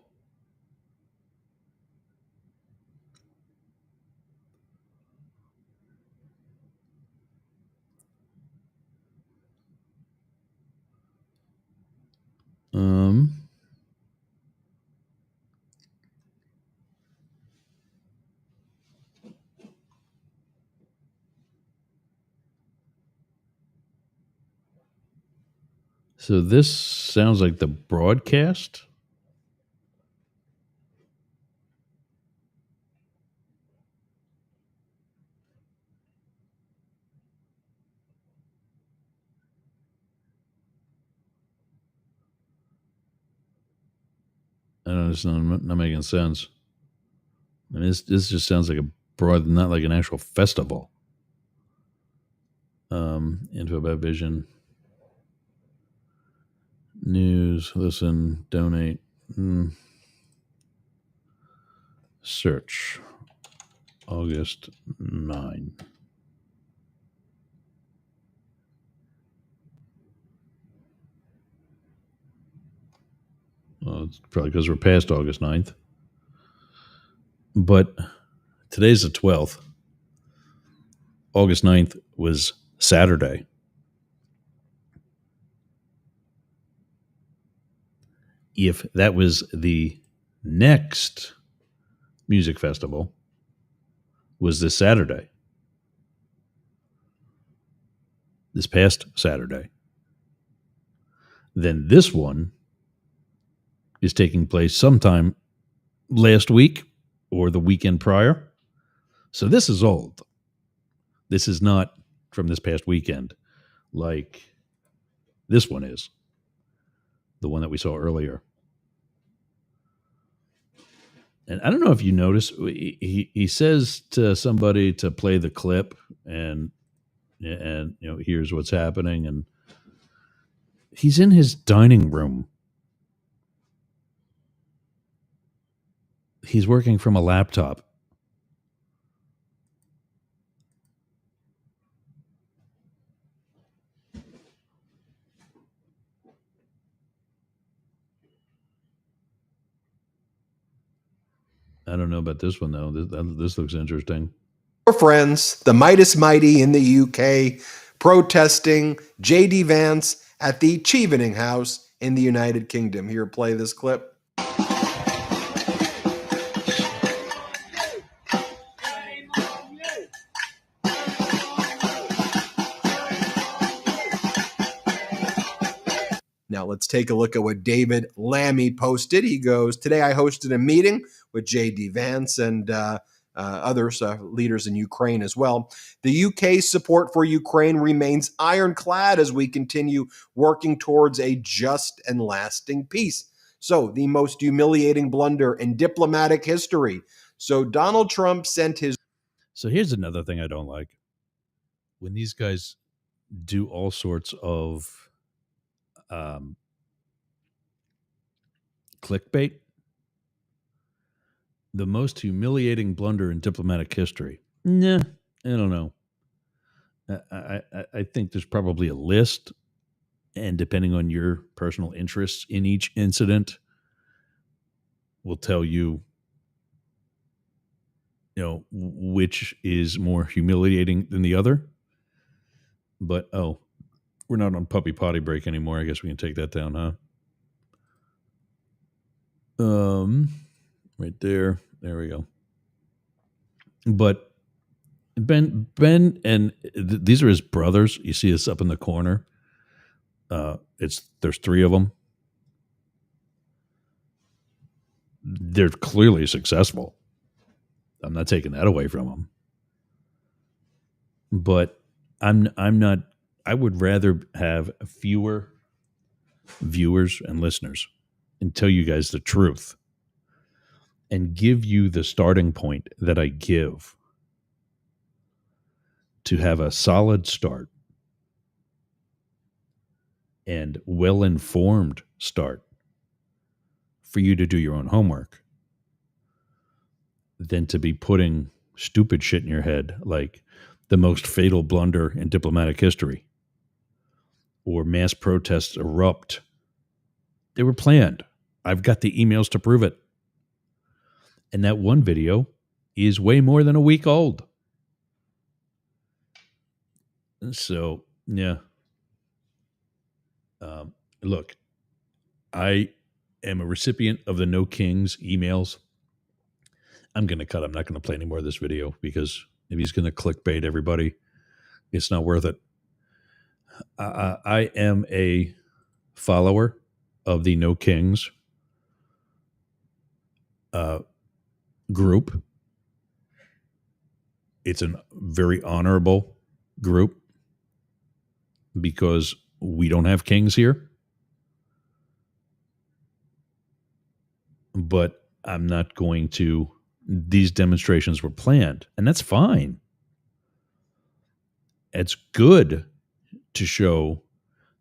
So this sounds like the broadcast. I don't know, it's not making sense. I mean, this just sounds like a broad, not like an actual festival. Info about vision. News, listen, donate. Search. August 9. Well, it's probably because we're past August 9th. But today's the 12th. August 9th was Saturday. If that was the next music festival, was this Saturday. This past Saturday. Then this one is taking place sometime last week or the weekend prior. So this is old. This is not from this past weekend like this one is. The one that we saw earlier. And I don't know if you notice, he says to somebody to play the clip and you know, here's what's happening. And he's in his dining room. He's working from a laptop. I don't know about this one, though. This looks interesting. Friends, the Midas Mighty in the UK, protesting J.D. Vance at the Chevening House in the United Kingdom. Here, play this clip. Now, let's take a look at what David Lammy posted. He goes, today I hosted a meeting with J.D. Vance and others, leaders in Ukraine as well. The UK's support for Ukraine remains ironclad as we continue working towards a just and lasting peace. So, the most humiliating blunder in diplomatic history. So, Donald Trump sent his... So here's another thing I don't like. When these guys do all sorts of clickbait, the most humiliating blunder in diplomatic history. Nah, I don't know. I think there's probably a list, and depending on your personal interests in each incident, will tell you, which is more humiliating than the other. But, we're not on puppy potty break anymore. I guess we can take that down, huh? Right there. There we go. But Ben, and these are his brothers. You see this up in the corner. There's three of them. They're clearly successful. I'm not taking that away from them. But I'm not. I would rather have fewer viewers and listeners and tell you guys the truth and give you the starting point that I give to have a solid start and well-informed start for you to do your own homework than to be putting stupid shit in your head like the most fatal blunder in diplomatic history or mass protests erupt. They were planned. I've got the emails to prove it. And that one video is way more than a week old. So, yeah. Look, I am a recipient of the No Kings emails. I'm going to cut. I'm not going to play any more of this video because if he's going to clickbait everybody, it's not worth it. I am a follower of the No Kings group. It's a very honorable group because we don't have kings here. But I'm not going to. These demonstrations were planned, and that's fine. It's good to show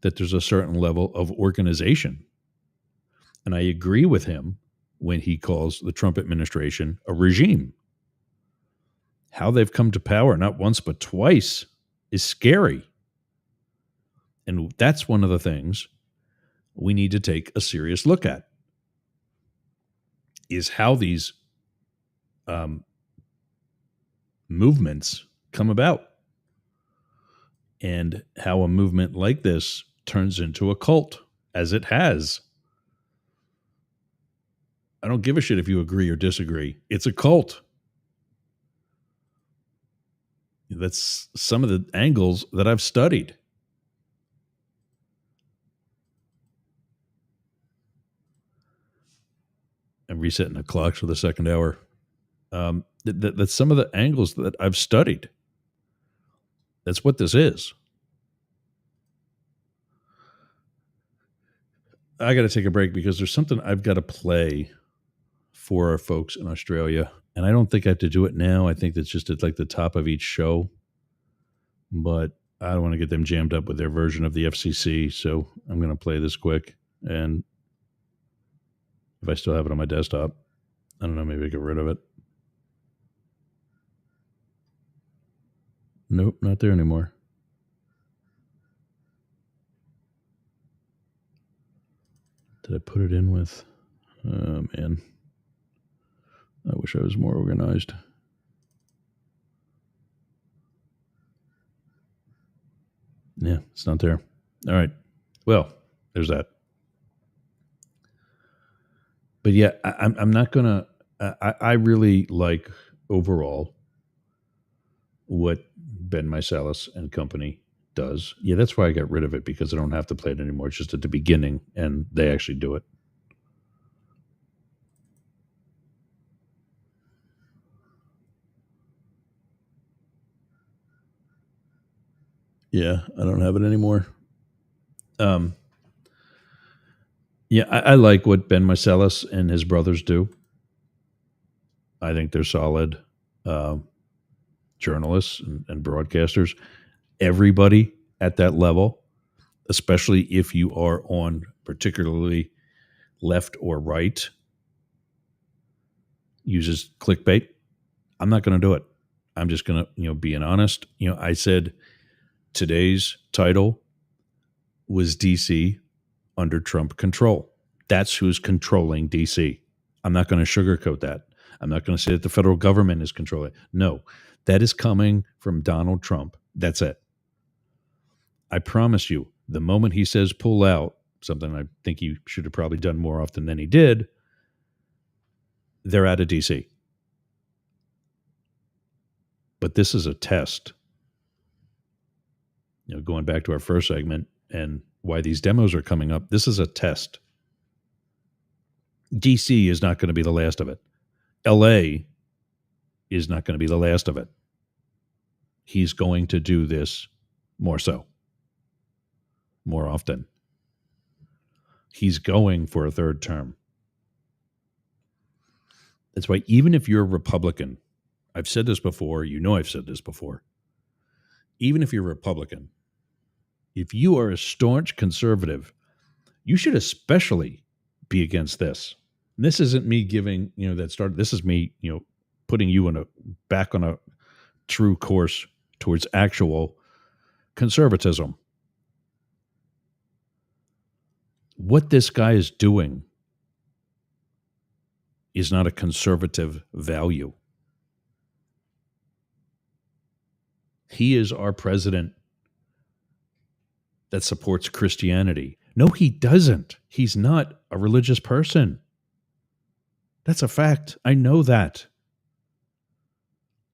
that there's a certain level of organization. And I agree with him when he calls the Trump administration a regime. How they've come to power, not once but twice, is scary. And that's one of the things we need to take a serious look at, is how these movements come about and how a movement like this turns into a cult, as it has. I don't give a shit if you agree or disagree. It's a cult. That's some of the angles that I've studied. I'm resetting the clocks for the second hour. That's some of the angles that I've studied. That's what this is. I got to take a break because there's something I've got to play for our folks in Australia. And I don't think I have to do it now. I think that's just at like the top of each show. But I don't want to get them jammed up with their version of the FCC. So I'm going to play this quick. And if I still have it on my desktop, I don't know, maybe I get rid of it. Nope, not there anymore. Did I put it in with? Oh, man. I wish I was more organized. Yeah, it's not there. All right. Well, there's that. But yeah, I'm not going to... I really like overall what Ben Meiselas and company does. Yeah, that's why I got rid of it, because I don't have to play it anymore. It's just at the beginning, and they actually do it. Yeah, I don't have it anymore. Yeah, I like what Ben Marcellus and his brothers do. I think they're solid journalists and broadcasters. Everybody at that level, especially if you are on particularly left or right, uses clickbait. I'm not going to do it. I'm just going to, being honest. I said today's title was DC under Trump control. That's who's controlling DC. I'm not going to sugarcoat that. I'm not going to say that the federal government is controlling it. No, that is coming from Donald Trump. That's it. I promise you, the moment he says pull out, something I think he should have probably done more often than he did, they're out of DC. But this is a test. Going back to our first segment and why these demos are coming up, this is a test. DC is not going to be the last of it. LA is not going to be the last of it. He's going to do this more so, more often. He's going for a third term. That's why even if you're a Republican, I've said this before, I've said this before, even if you're a Republican, if you are a staunch conservative, you should especially be against this. And this isn't me giving, that start. This is me, putting you back on a true course towards actual conservatism. What this guy is doing is not a conservative value. He is our president that supports Christianity. No, he doesn't. He's not a religious person. That's a fact. I know that.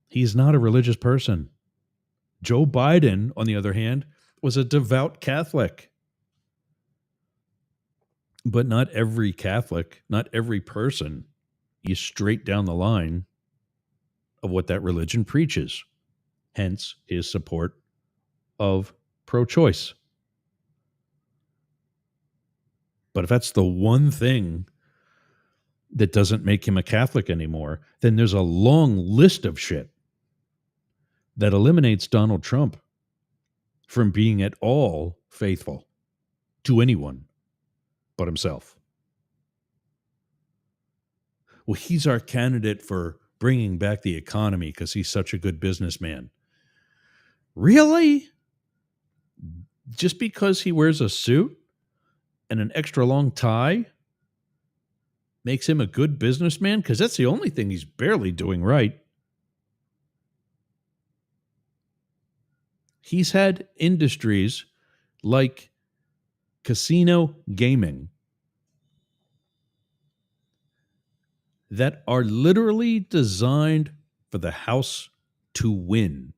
He's not a religious person. Joe Biden, on the other hand, was a devout Catholic. But not every Catholic, not every person is straight down the line of what that religion preaches. Hence his support of pro-choice. But if that's the one thing that doesn't make him a Catholic anymore, then there's a long list of shit that eliminates Donald Trump from being at all faithful to anyone but himself. Well, he's our candidate for bringing back the economy because he's such a good businessman. Really? Just because he wears a suit and an extra long tie makes him a good businessman? Because that's the only thing he's barely doing right. He's had industries like casino gaming that are literally designed for the house to win.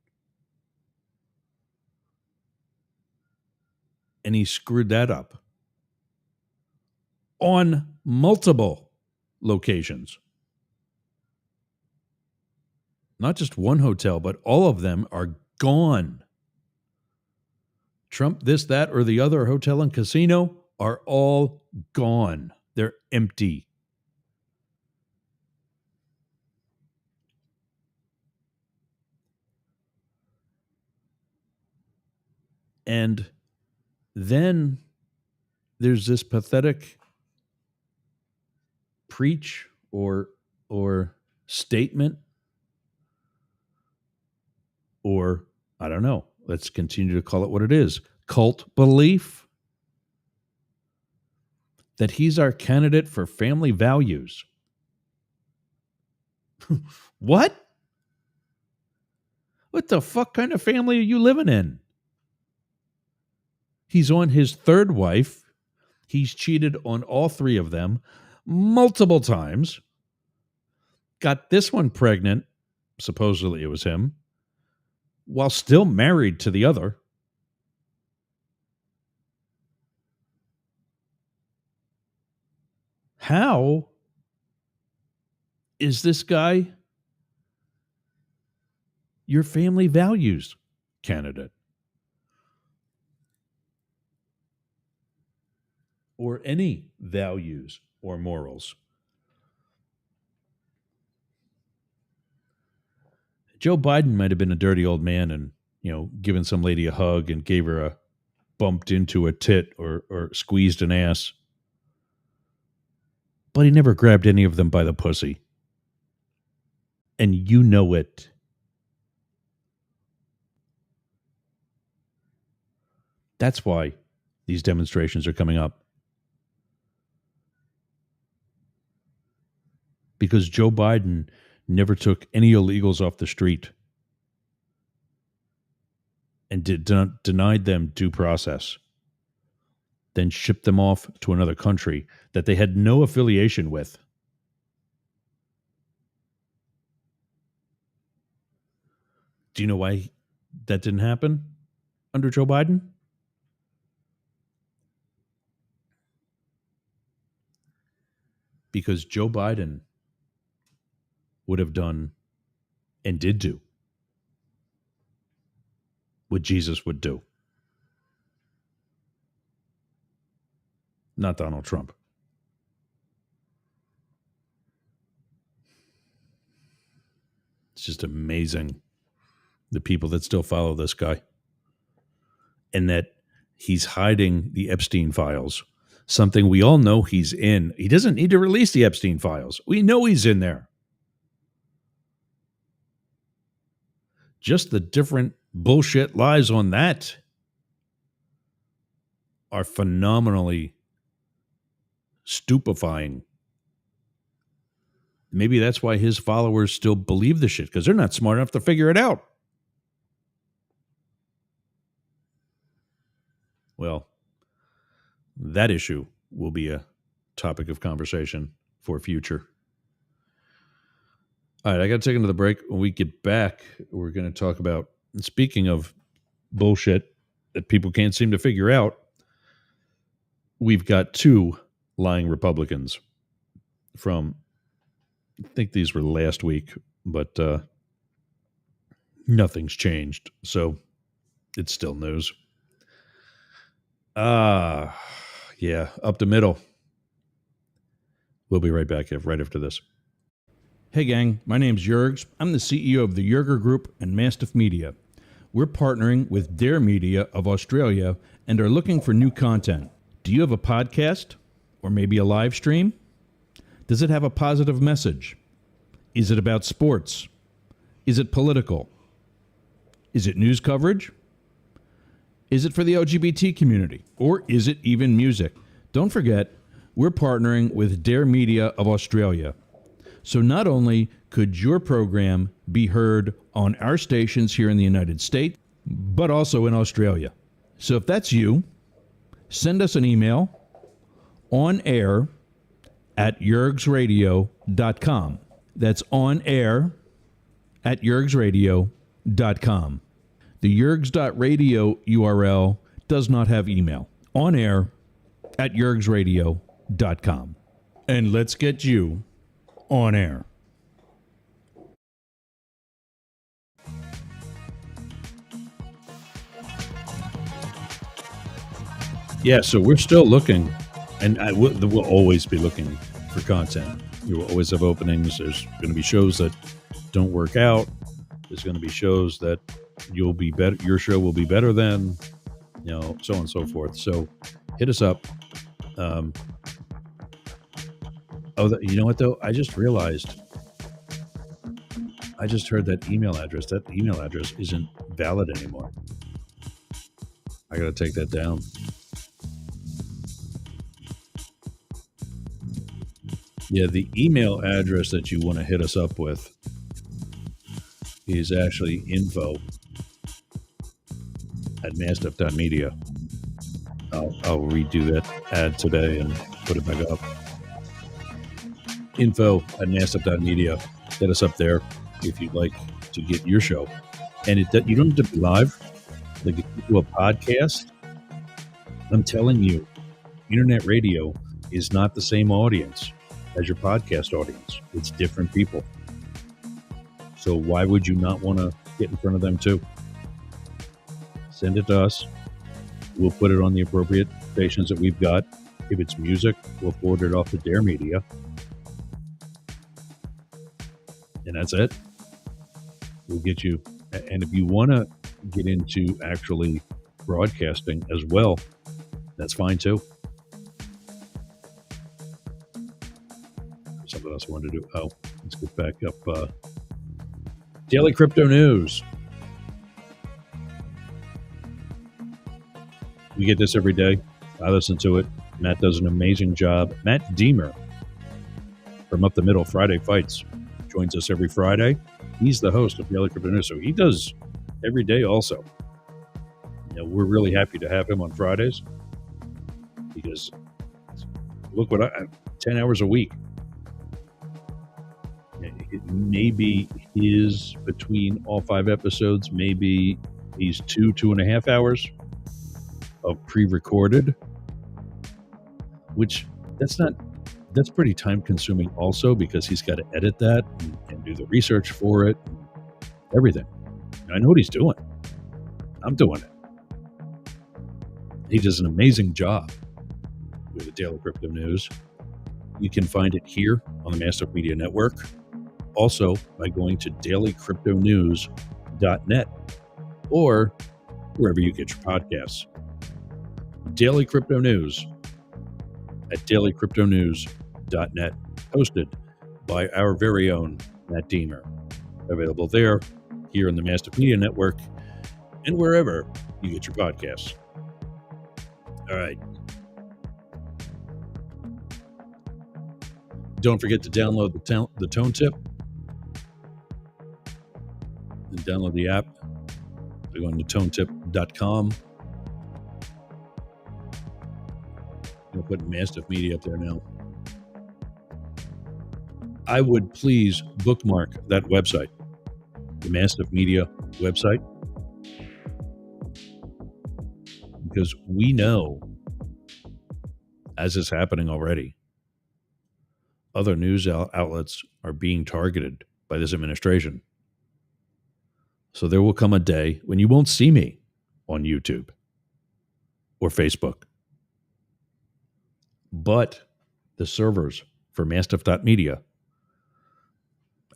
And he screwed that up on multiple locations. Not just one hotel, but all of them are gone. Trump, this, that, or the other hotel and casino are all gone. They're empty. And then there's this pathetic preach or statement, or I don't know, let's continue to call it what it is, cult belief that he's our candidate for family values. What? What the fuck kind of family are you living in? He's on his third wife. He's cheated on all three of them multiple times. Got this one pregnant, supposedly it was him, while still married to the other. How is this guy your family values candidate? Or any values or morals? Joe Biden might have been a dirty old man and, given some lady a hug and gave her a bumped into a tit or squeezed an ass. But he never grabbed any of them by the pussy. And you know it. That's why these demonstrations are coming up. Because Joe Biden never took any illegals off the street and denied them due process, then shipped them off to another country that they had no affiliation with. Do you know why that didn't happen under Joe Biden? Because Joe Biden would have done and did do what Jesus would do. Not Donald Trump. It's just amazing, the people that still follow this guy, and that he's hiding the Epstein files, something we all know he's in. He doesn't need to release the Epstein files. We know he's in there. Just the different bullshit lies on that are phenomenally stupefying. Maybe that's why his followers still believe the shit, because they're not smart enough to figure it out. Well, that issue will be a topic of conversation for future. All right, I got to take another break. When we get back, we're going to talk about, speaking of bullshit that people can't seem to figure out, we've got two lying Republicans from, I think these were last week, but nothing's changed. So it's still news. Yeah, up the middle. We'll be right back right after this. Hey gang, my name's Jurgs. I'm the CEO of the Jurger Group and Mastiff Media. We're partnering with Dare Media of Australia and are looking for new content. Do you have a podcast? Or maybe a live stream? Does it have a positive message? Is it about sports? Is it political? Is it news coverage? Is it for the LGBT community? Or is it even music? Don't forget, we're partnering with Dare Media of Australia. So not only could your program be heard on our stations here in the United States, but also in Australia. So if that's you, send us an email on air at jurgsradio.com. That's on air at jurgsradio.com. The jurgs.radio URL does not have email. On air at jurgsradio.com. And let's get you on air. Yeah, so we're still looking, and we'll always be looking for content. We will always have openings. There's going to be shows that don't work out. There's going to be shows that you'll be better. Your show will be better than, so on and so forth. So hit us up. You know what though? I just realized. I just heard that email address. That email address isn't valid anymore. I got to take that down. Yeah, the email address that you want to hit us up with is actually info@mastiff.media. I'll redo that ad today and put it back up. info@mastiff.media. Hit us up there if you'd like to get your show. And you don't have to be live. Like if you do a podcast, I'm telling you, internet radio is not the same audience. as your podcast audience. It's different people. So why would you not want to get in front of them too? Send it to us. We'll put it on the appropriate stations that we've got. If it's music, we'll forward it off to Dare Media. And that's it. We'll get you. And if you want to get into actually broadcasting as well, that's fine too. Something else I wanted to do. Oh, let's get back up. Daily Crypto News. We get this every day. I listen to it. Matt does an amazing job. Matt Deemer from Up the Middle Friday Fights joins us every Friday. He's the host of Daily Crypto News, so he does every day also. We're really happy to have him on Fridays because look what 10 hours a week. It may be his between all 5 episodes, maybe he's 2.5 hours of pre-recorded, which that's pretty time consuming also because he's got to edit that and do the research for it, everything. I know what he's doing. I'm doing it. He does an amazing job with the Daily Crypto News. You can find it here on the Mastiff Media Network. Also by going to dailycryptonews.net or wherever you get your podcasts. Daily Crypto News at dailycryptonews.net, hosted by our very own Matt Deemer. Available there, here in the Mastiff Media Network, and wherever you get your podcasts. All right. Don't forget to download the Tone Tip and download the app by going to tonetip.com. I'm going to put Mastiff Media up there now. I would please bookmark that website, the Mastiff Media website, because we know, as is happening already, other news outlets are being targeted by this administration. So there will come a day when you won't see me on YouTube or Facebook. But the servers for Mastiff.media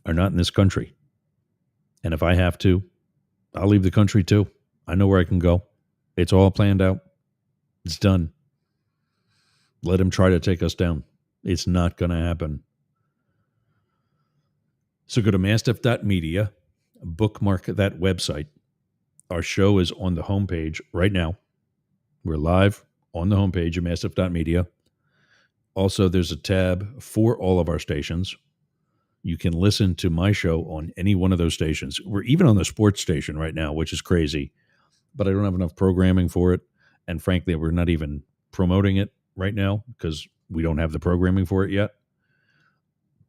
are not in this country. And if I have to, I'll leave the country too. I know where I can go. It's all planned out. It's done. Let him try to take us down. It's not going to happen. So go to Mastiff.media, bookmark that website. Our show is on the homepage right now. We're live on the homepage of Mastiff.media. Also, there's a tab for all of our stations. You can listen to my show on any one of those stations. We're even on the sports station right now, which is crazy, but I don't have enough programming for it. And frankly, we're not even promoting it right now because we don't have the programming for it yet.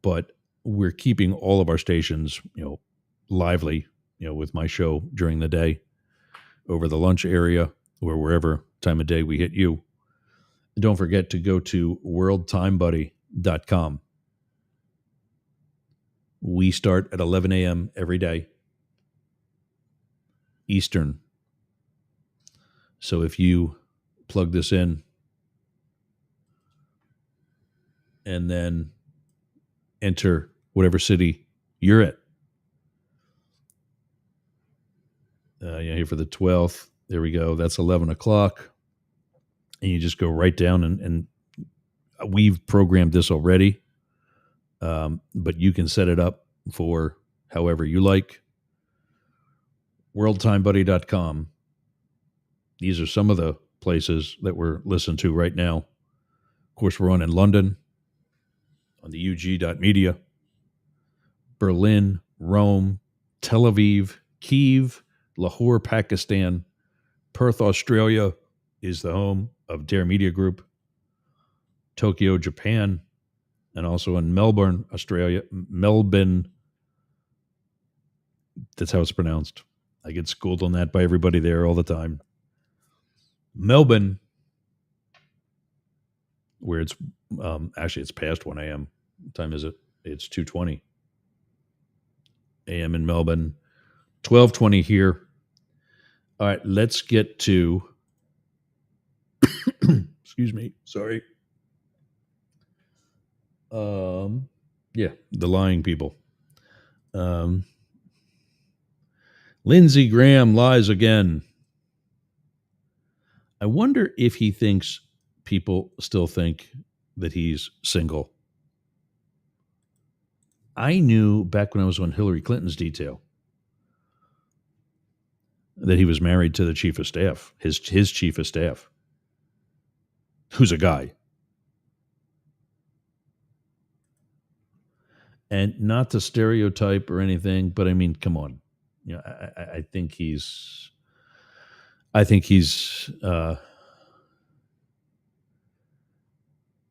But we're keeping all of our stations, lively, with my show during the day, over the lunch area, or wherever time of day we hit you. Don't forget to go to worldtimebuddy.com. We start at 11 a.m. every day, Eastern. So if you plug this in and then enter whatever city you're at. Here for the 12th. There we go. That's 11 o'clock. And you just go right down and we've programmed this already. But you can set it up for however you like. WorldTimeBuddy.com. These are some of the places that we're listening to right now. Of course, we're on in London, on the UG.media, Berlin, Rome, Tel Aviv, Kyiv, Lahore, Pakistan, Perth, Australia is the home of Dare Media Group, Tokyo, Japan, and also in Melbourne, Australia. Melbourne, that's how it's pronounced. I get schooled on that by everybody there all the time. Melbourne, where it's actually it's past 1 a.m. What time is it? It's 2:20 a.m. in Melbourne, 12:20 here. All right, let's get to excuse me, sorry. Yeah, the lying people. Lindsey Graham lies again. I wonder if he thinks people still think that he's single. I knew back when I was on Hillary Clinton's detail that he was married to the chief of staff, his chief of staff, who's a guy. And not to stereotype or anything, but I mean, come on. You know, I think he's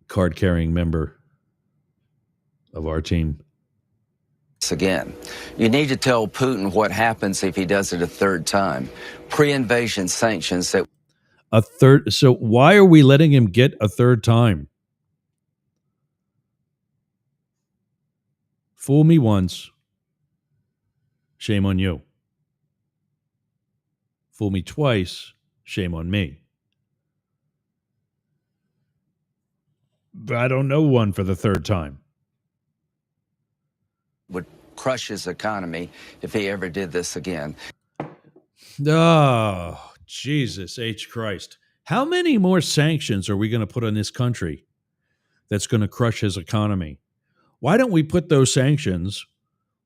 card-carrying member of our team. Again, you need to tell Putin what happens if he does it a third time. Pre-invasion sanctions that A third. So why are we letting him get a third time? Fool me once, shame on you. Fool me twice, shame on me. But I don't know one for the third time. would crush his economy if he ever did this again. Oh, Jesus H. Christ. How many more sanctions are we going to put on this country that's going to crush his economy? Why don't we put those sanctions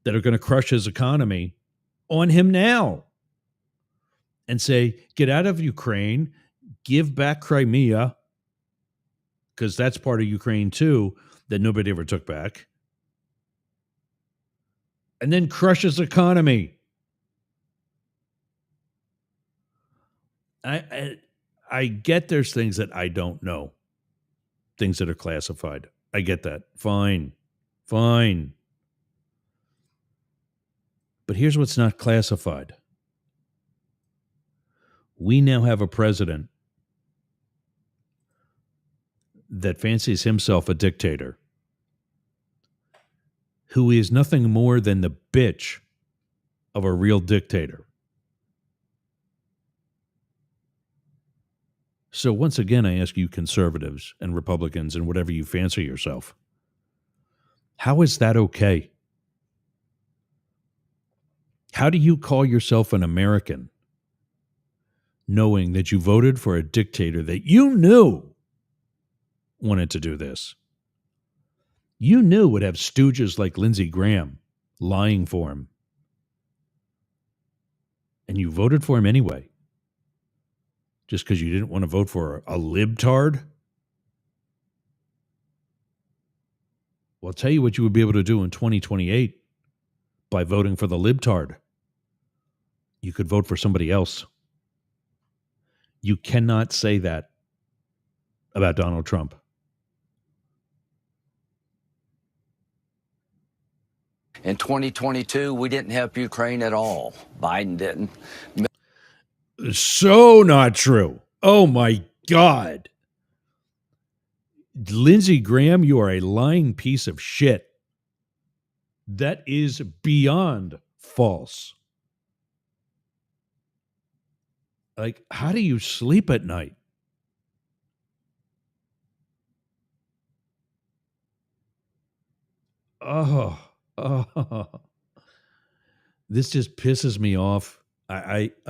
that are going to crush his economy on him now and say, get out of Ukraine, give back Crimea, because that's part of Ukraine too, that nobody ever took back, and then crush his economy. I get there's things that I don't know, things that are classified. I get that. Fine. But here's what's not classified. We now have a president that fancies himself a dictator, who is nothing more than the bitch of a real dictator. So once again, I ask you conservatives and Republicans and whatever you fancy yourself, how is that okay? How do you call yourself an American knowing that you voted for a dictator that you knew wanted to do this? You knew would have stooges like Lindsey Graham lying for him. And you voted for him anyway. Just because you didn't want to vote for a libtard? Well, I'll tell you what you would be able to do in 2028 by voting for the libtard. You could vote for somebody else. You cannot say that about Donald Trump. In 2022, we didn't help Ukraine at all. Biden didn't. So not true. Oh my God. Lindsey Graham, you are a lying piece of shit. That is beyond false. Like, how do you sleep at night? Oh. This just pisses me off. And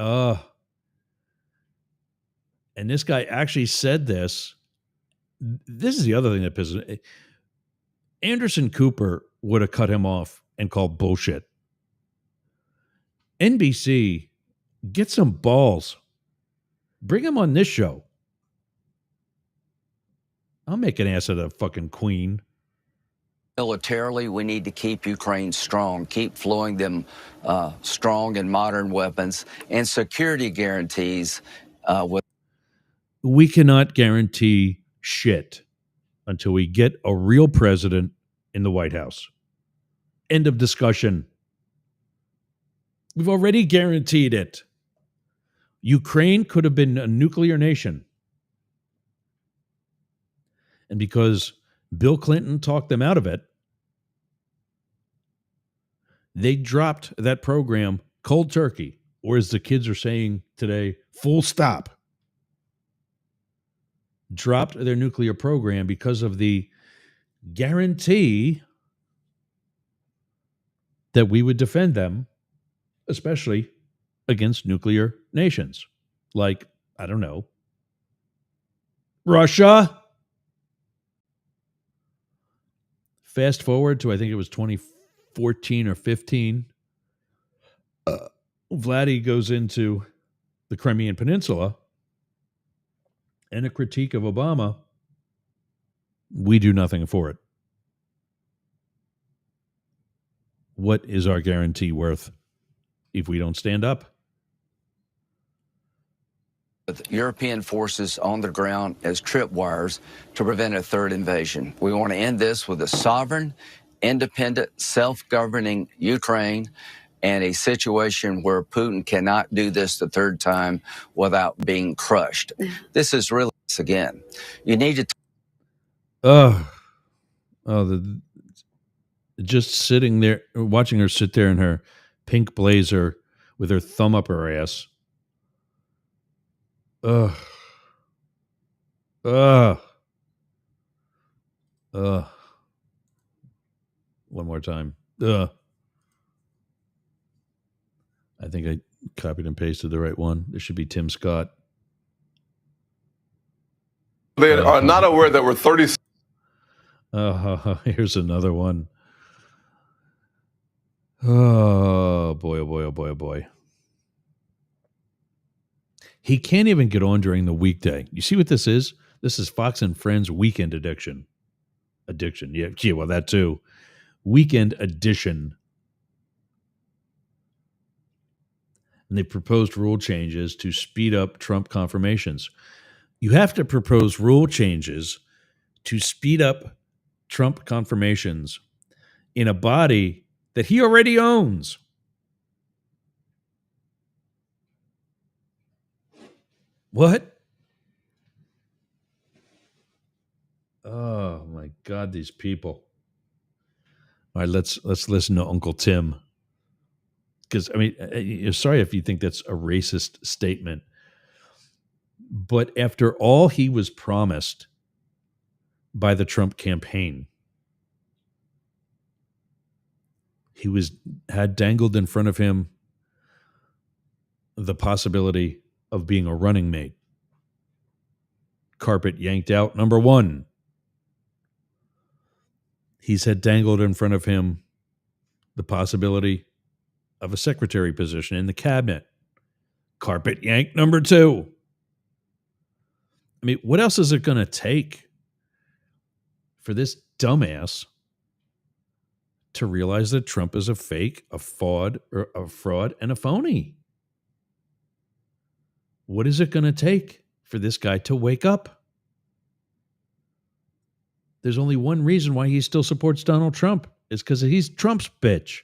this guy actually said this. This is the other thing that pisses me. Anderson Cooper would have cut him off and called bullshit. NBC, get some balls. Bring him on this show. I'll make an ass of the fucking queen. Militarily, we need to keep Ukraine strong, keep flowing them strong and modern weapons and security guarantees. We cannot guarantee shit until we get a real president in the White House. End of discussion. We've already guaranteed it. Ukraine could have been a nuclear nation. And because Bill Clinton talked them out of it, They dropped that program cold turkey, or as the kids are saying today, full stop. Dropped their nuclear program because of the guarantee that we would defend them, especially against nuclear nations. Like, I don't know, Russia. Fast forward to, I think it was 2014 or 15. Vladdy goes into the Crimean Peninsula and a critique of Obama. We do nothing for it. What is our guarantee worth if we don't stand up? With European forces on the ground as tripwires to prevent a third invasion. We want to end this with a sovereign, independent, self-governing Ukraine and a situation where Putin cannot do this the third time without being crushed. This is really, again, you need to... Just sitting there, watching her sit there in her pink blazer with her thumb up her ass. One more time. I think I copied and pasted the right one. There should be Tim Scott. They are not aware that we're 30. Here's another one. Oh boy, oh boy, oh boy, oh boy. He can't even get on during the weekday. You see what this is? This is Fox and Friends weekend addiction. Yeah, well, that too. Weekend edition. And they proposed rule changes to speed up Trump confirmations. You have to propose rule changes to speed up Trump confirmations in a body that he already owns. What? Oh my God, these people. All right, let's listen to Uncle Tim. Because, I mean, sorry if you think that's a racist statement. But after all he was promised by the Trump campaign, he had dangled in front of him the possibility of being a running mate. Carpet yanked out, number one. He's had dangled in front of him the possibility of a secretary position in the cabinet. Carpet yanked, number two. I mean, what else is it going to take for this dumbass to realize that Trump is a fake, a fraud, and a phony? What is it going to take for this guy to wake up? There's only one reason why he still supports Donald Trump. It's because he's Trump's bitch.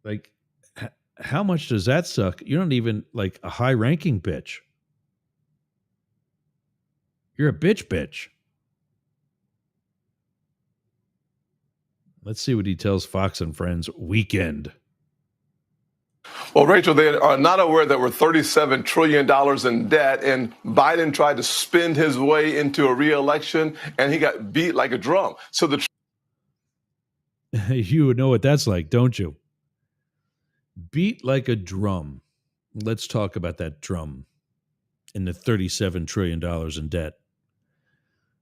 Like, how much does that suck? You don't even like a high-ranking bitch. You're a bitch. Let's see what he tells Fox and Friends weekend. Well, Rachel, they are not aware that we're $37 trillion in debt, and Biden tried to spin his way into a re-election, and he got beat like a drum. So You would know what that's like, don't you? Beat like a drum. Let's talk about that drum and the $37 trillion in debt.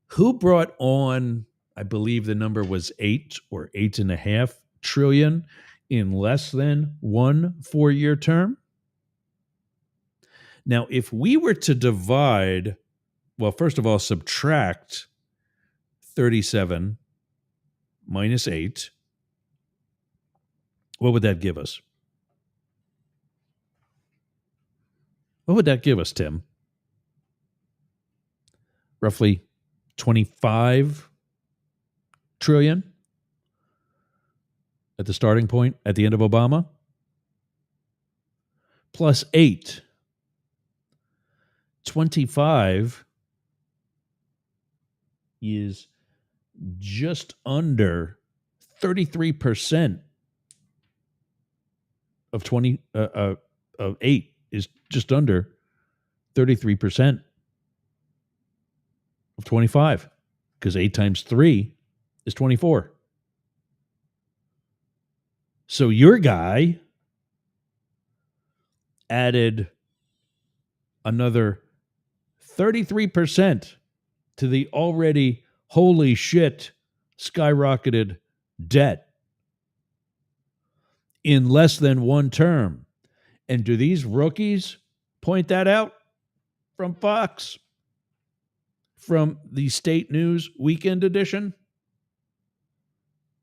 Who brought on, I believe the number was 8 or 8.5 trillion in less than 1 4-year term? Now, if we were to divide, well, first of all, subtract 37 minus 8, what would that give us? What would that give us, Tim? Roughly 25 trillion at the starting point at the end of Obama, plus 8. 25 is just under 33% of 20 of 8 is just under 33% of 25, because 8 times 3 is 24. So your guy added another 33% to the already holy shit skyrocketed debt in less than one term. And do these rookies point that out from Fox? From the State News Weekend Edition?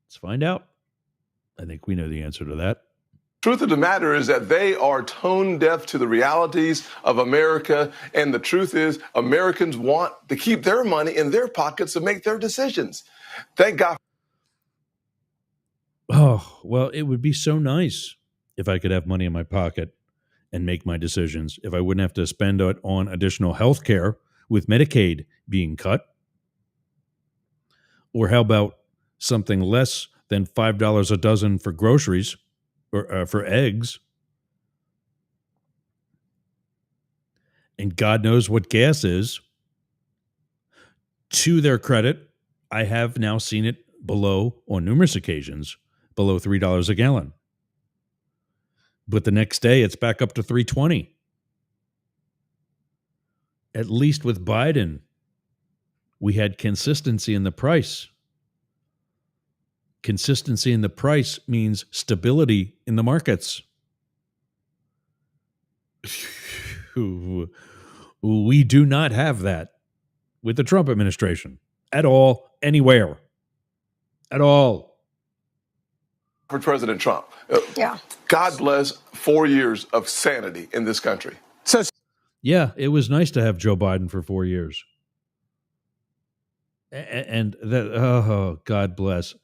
Let's find out. I think we know the answer to that. Truth of the matter is that they are tone deaf to the realities of America. And the truth is, Americans want to keep their money in their pockets to make their decisions. Thank God. Oh, well, it would be so nice if I could have money in my pocket and make my decisions, if I wouldn't have to spend it on additional health care with Medicaid being cut. Or how about something less than $5 a dozen for groceries or for eggs? And God knows what gas is. To their credit, I have now seen it below, on numerous occasions, below $3 a gallon. But the next day, it's back up to $3.20. At least with Biden, we had consistency in the price. Consistency in the price means stability in the markets. We do not have that with the Trump administration at all, anywhere, at all. For President Trump. Yeah. God bless 4 years of sanity in this country. So Yeah, it was nice to have Joe Biden for 4 years. And that, oh, God bless.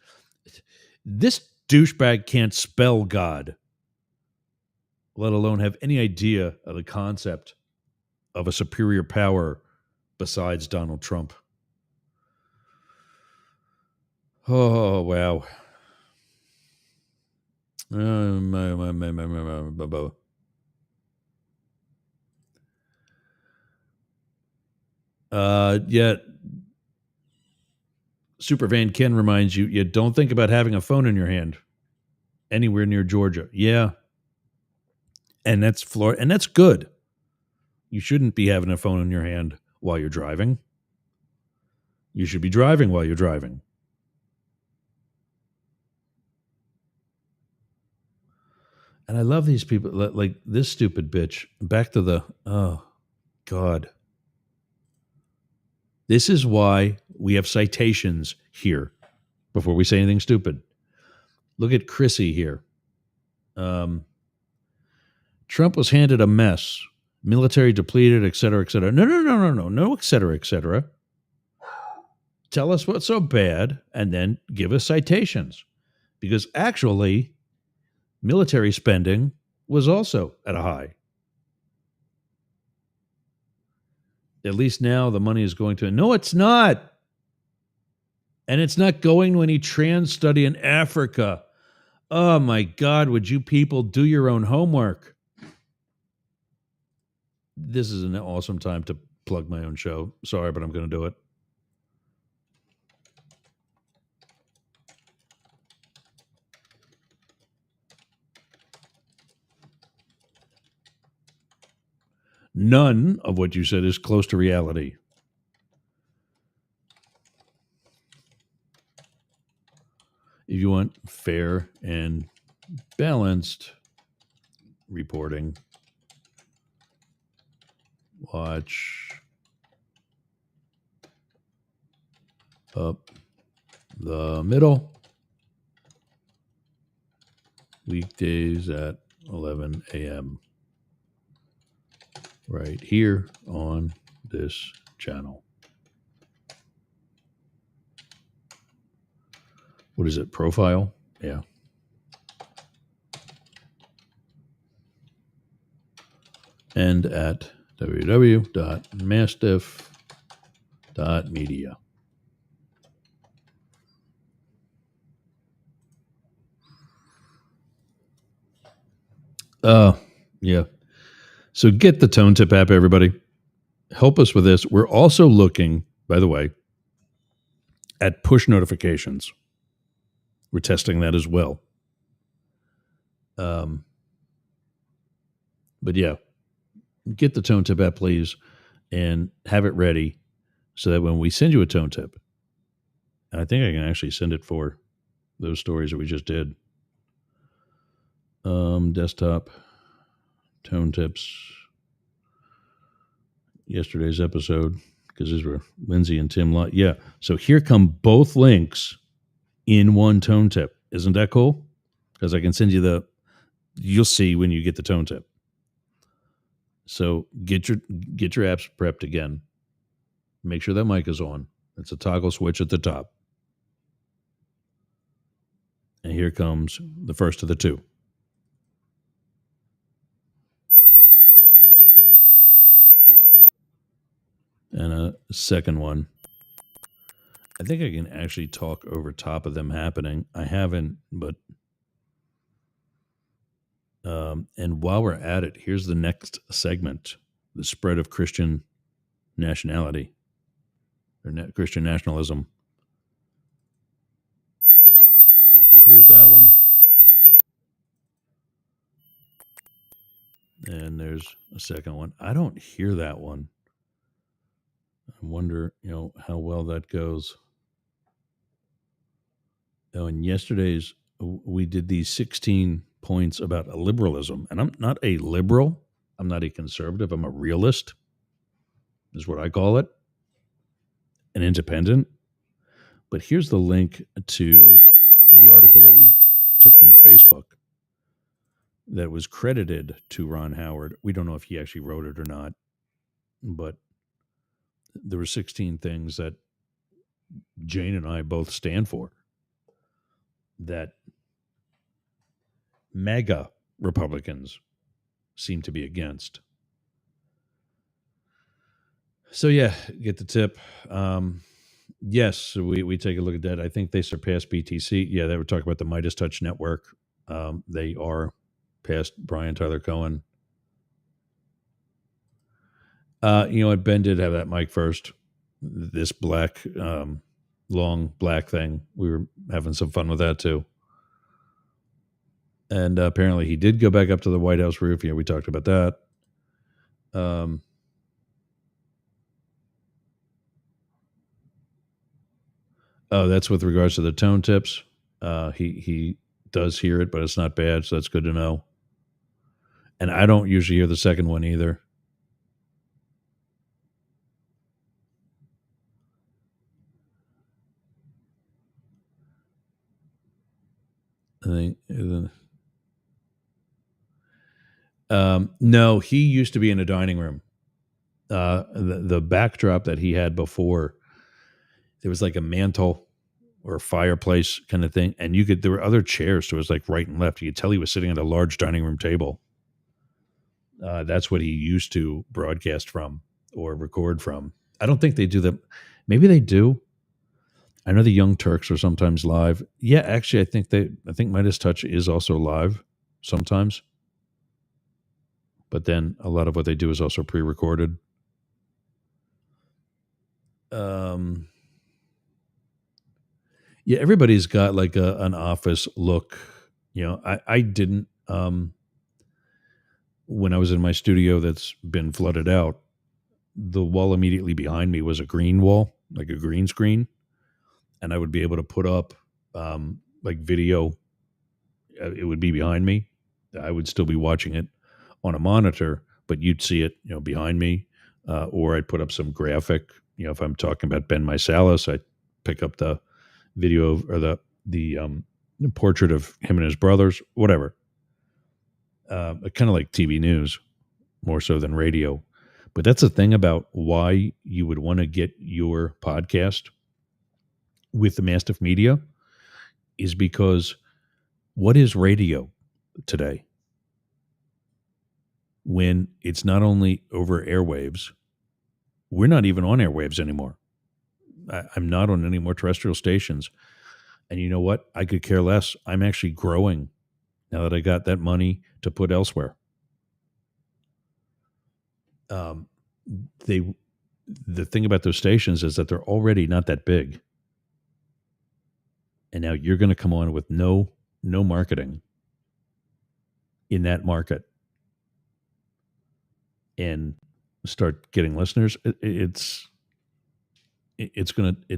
This douchebag can't spell God, let alone have any idea of the concept of a superior power besides Donald Trump. Oh, wow. Yeah. Supervan Ken reminds you don't think about having a phone in your hand anywhere near Georgia. Yeah. And that's Florida, and that's good. You shouldn't be having a phone in your hand while you're driving. You should be driving while you're driving. And I love these people, like this stupid bitch. Back to the, oh, God. This is why we have citations here before we say anything stupid. Look at Chrissy here. Trump was handed a mess. Military depleted, et cetera, et cetera. No, et cetera, et cetera. Tell us what's so bad and then give us citations. Because actually, military spending was also at a high. At least now the money is going to... No, it's not. And it's not going to any trans study in Africa. Oh, my God, would you people do your own homework? This is an awesome time to plug my own show. Sorry, but I'm going to do it. None of what you said is close to reality. If you want fair and balanced reporting, watch up the middle. Weekdays at 11 a.m. right here on this channel. What is it? Profile? Yeah. And at www.mastiff.media. Yeah. So get the Tone Tip app, everybody. Help us with this. We're also looking, by the way, at push notifications. We're testing that as well. But yeah, get the Tone Tip app, please, and have it ready so that when we send you a Tone Tip, and I think I can actually send it for those stories that we just did. Desktop, Tone Tips, yesterday's episode, because these were Lindsey and Tim. Yeah. So here come both links in one Tone Tip. Isn't that cool? Because I can send you you'll see when you get the Tone Tip. So get your apps prepped again. Make sure that mic is on. It's a toggle switch at the top. And here comes the first of the two. And a second one. I think I can actually talk over top of them happening. I haven't, but and while we're at it, here's the next segment: the spread of Christian nationality or Christian nationalism. So there's that one, and there's a second one. I don't hear that one. I wonder, how well that goes. Oh, and yesterday's we did these 16 points about liberalism, and I'm not a liberal. I'm not a conservative. I'm a realist, is what I call it, an independent. But here's the link to the article that we took from Facebook that was credited to Ron Howard. We don't know if he actually wrote it or not, but there were 16 things that Jane and I both stand for that MAGA Republicans seem to be against. So yeah, get the tip. Yes, we take a look at that. I think they surpassed BTC. Yeah, they were talking about the Midas Touch Network. They are past Brian Tyler Cohen. What, Ben did have that mic first. This black, long black thing. We were having some fun with that too. And apparently he did go back up to the White House roof. Yeah, we talked about that. Oh, that's with regards to the tone tips. He does hear it, but it's not bad, so that's good to know. And I don't usually hear the second one either. I think. No, he used to be in a dining room. The backdrop that he had before, there was like a mantle or a fireplace kind of thing, and there were other chairs, so it was like right and left. You could tell he was sitting at a large dining room table. That's what he used to broadcast from or record from. I don't think they do that. Maybe they do. I know the Young Turks are sometimes live. Yeah, actually, I think Midas Touch is also live sometimes. But then a lot of what they do is also pre-recorded. Yeah, everybody's got like an office look. I didn't. When I was in my studio that's been flooded out, the wall immediately behind me was a green wall, like a green screen. And I would be able to put up like video. It would be behind me. I would still be watching it on a monitor, but you'd see it, behind me. Or I'd put up some graphic. If I'm talking about Ben Mysalis, I'd pick up the video or the portrait of him and his brothers, whatever. Kind of like TV news, more so than radio. But that's the thing about why you would want to get your podcast with the Mastiff Media is because what is radio today? When it's not only over airwaves, we're not even on airwaves anymore. I'm not on any more terrestrial stations. And you know what? I could care less. I'm actually growing now that I got that money to put elsewhere. The thing about those stations is that they're already not that big. And now you're going to come on with no marketing in that market and start getting listeners. It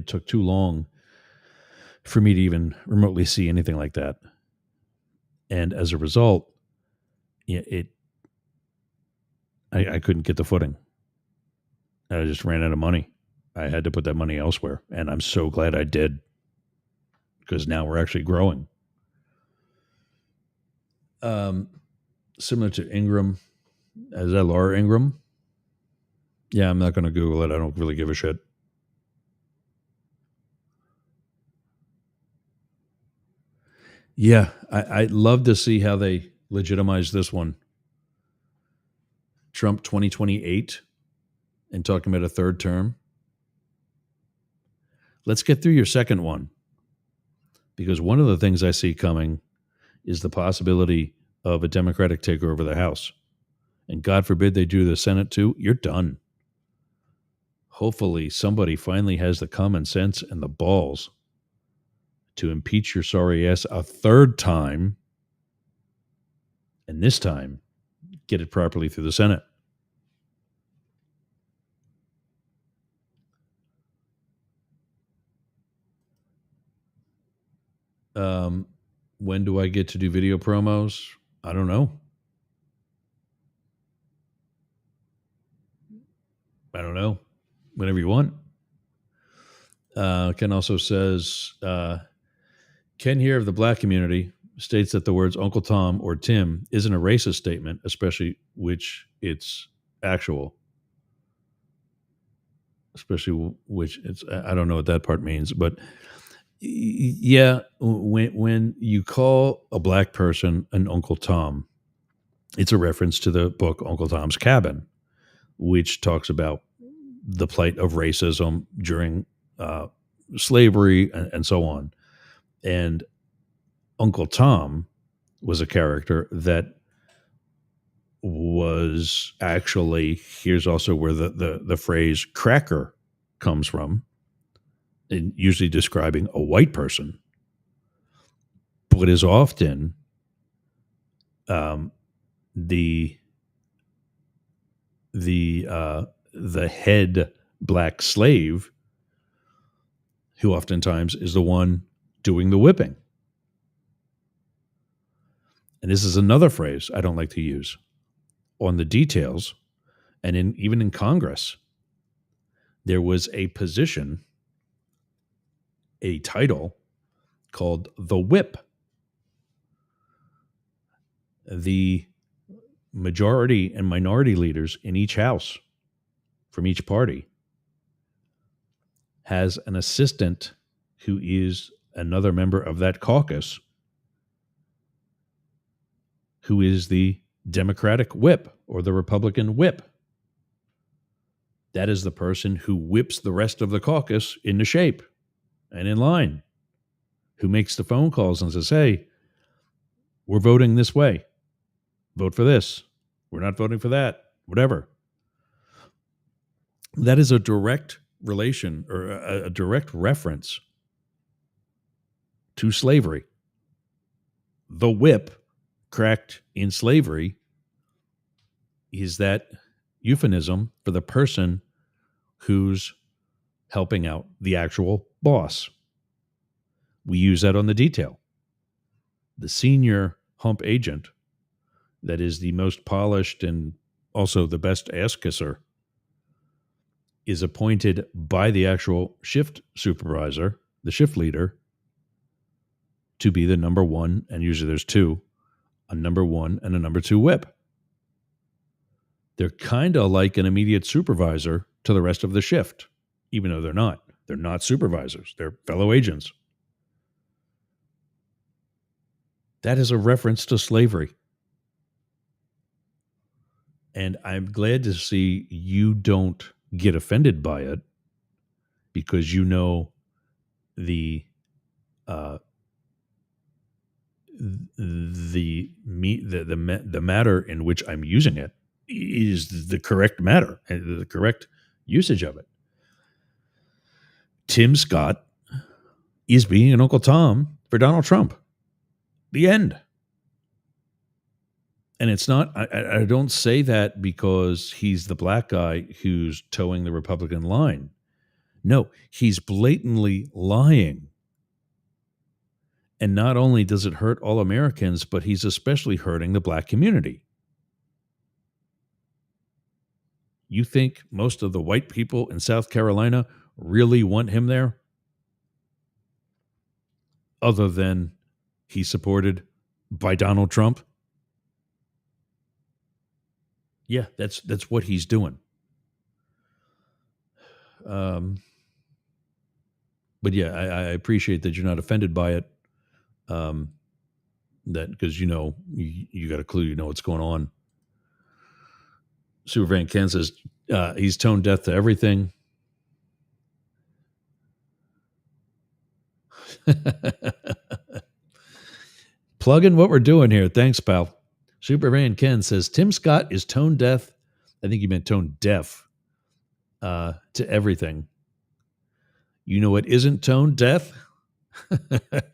took too long for me to even remotely see anything like that. And as a result, I couldn't get the footing. I just ran out of money. I had to put that money elsewhere. And I'm so glad I did, because now we're actually growing. Similar to Ingram. Is that Laura Ingram? Yeah, I'm not going to Google it. I don't really give a shit. Yeah, I'd love to see how they legitimize this one. Trump 2028 and talking about a third term. Let's get through your second one, because one of the things I see coming is the possibility of a Democratic takeover of the House. And God forbid they do the Senate too. You're done. Hopefully somebody finally has the common sense and the balls to impeach your sorry ass a third time, and this time get it properly through the Senate. When do I get to do video promos? I don't know. Whenever you want. Ken also says, Ken here of the black community states that the words Uncle Tom or Tim isn't a racist statement, especially which it's actual. Especially which it's, I don't know what that part means, but yeah, when you call a black person an Uncle Tom, it's a reference to the book Uncle Tom's Cabin, which talks about the plight of racism during slavery and so on. And Uncle Tom was a character that was actually, here's also where the phrase cracker comes from, and usually describing a white person, but is often the head black slave, who oftentimes is the one doing the whipping. And this is another phrase I don't like to use on the details, and even in Congress, there was a position, a title called the whip. The majority and minority leaders in each house from each party has an assistant who is another member of that caucus, who is the Democratic whip or the Republican whip. That is the person who whips the rest of the caucus into shape and in line, who makes the phone calls and says, hey, we're voting this way. Vote for this. We're not voting for that. Whatever. That is a direct relation or a direct reference to slavery. The whip cracked in slavery is that euphemism for the person who's helping out the actual boss. We use that on the detail. The senior hump agent, that is the most polished and also the best ass kisser, is appointed by the actual shift supervisor, the shift leader, to be the number one, and usually there's two, a number one and a number two whip. They're kind of like an immediate supervisor to the rest of the shift, even though they're not. They're not supervisors. They're fellow agents. That is a reference to slavery. And I'm glad to see you don't get offended by it, because you know the the matter in which I'm using it is the correct matter and the correct usage of it. Tim Scott is being an Uncle Tom for Donald Trump. The end. And it's not, I don't say that because he's the black guy who's towing the Republican line. No, he's blatantly lying. And not only does it hurt all Americans, but he's especially hurting the black community. You think most of the white people in South Carolina really want him there? Other than he's supported by Donald Trump? Yeah, that's what he's doing. But yeah, I appreciate that you're not offended by it. That because you got a clue, you know what's going on. Super Van Ken says he's tone deaf to everything. Plug in what we're doing here. Thanks, pal. Super Van Ken says Tim Scott is tone deaf. I think he meant tone deaf to everything. You know what isn't tone deaf?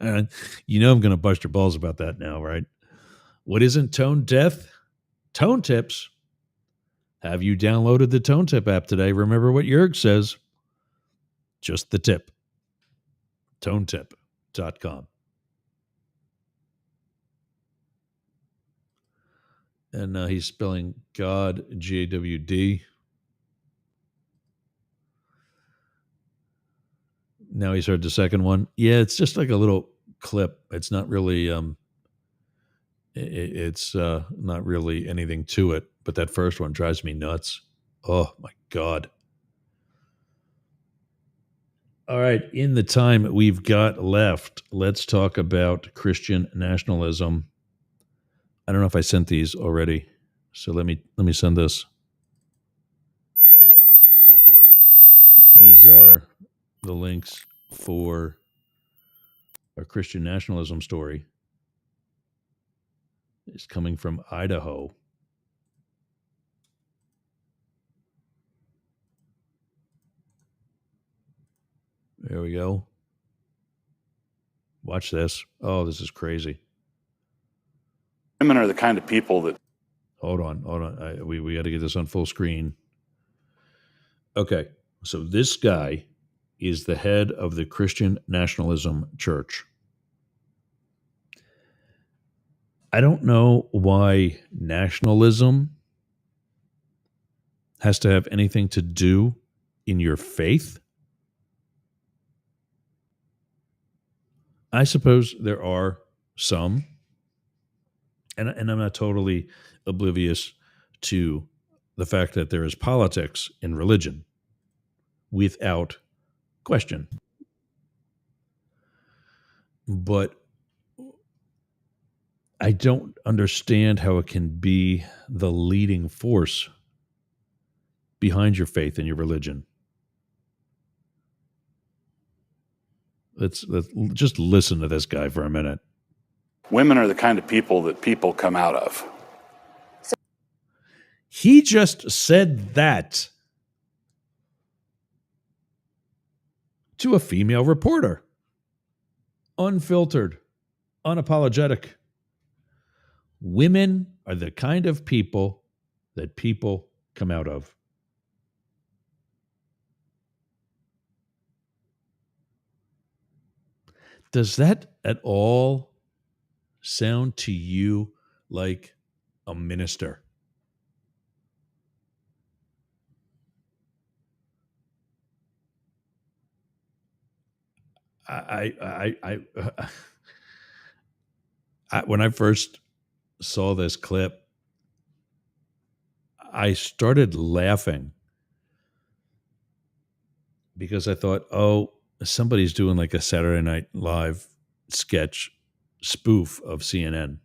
I'm going to bust your balls about that now, right? What isn't tone deaf? Tone tips. Have you downloaded the Tone Tip app today? Remember what Jurg says. Just the tip. ToneTip.com. And he's spelling God, G-A-W-D. Now he's heard the second one. Yeah, it's just like a little clip. It's not really, it's not really anything to it. But that first one drives me nuts. Oh, my God. All right, in the time we've got left, let's talk about Christian nationalism. I don't know if I sent these already, so let me send this. These are the links for a Christian nationalism story. It's coming from Idaho. There we go. Watch this. Oh, this is crazy. Women are the kind of people that... Hold on. We got to get this on full screen. Okay, so this guy is the head of the Christian Nationalism Church. I don't know why nationalism has to have anything to do in your faith. I suppose there are some, and I'm not totally oblivious to the fact that there is politics in religion, without question. But I don't understand how it can be the leading force behind your faith and your religion. Let's just listen to this guy for a minute. Women are the kind of people that people come out of. He just said that to a female reporter. Unfiltered, unapologetic. Women are the kind of people that people come out of. Does that at all sound to you like a minister? When I first saw this clip, I started laughing because I thought, oh, somebody's doing like a Saturday Night Live sketch spoof of CNN.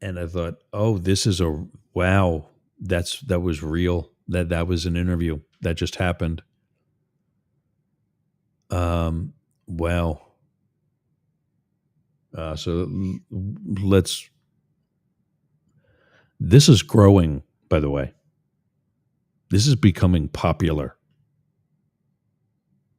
And I thought, oh, this is wow, that was real. That was an interview that just happened. Wow. So let's. This is growing, by the way. This is becoming popular.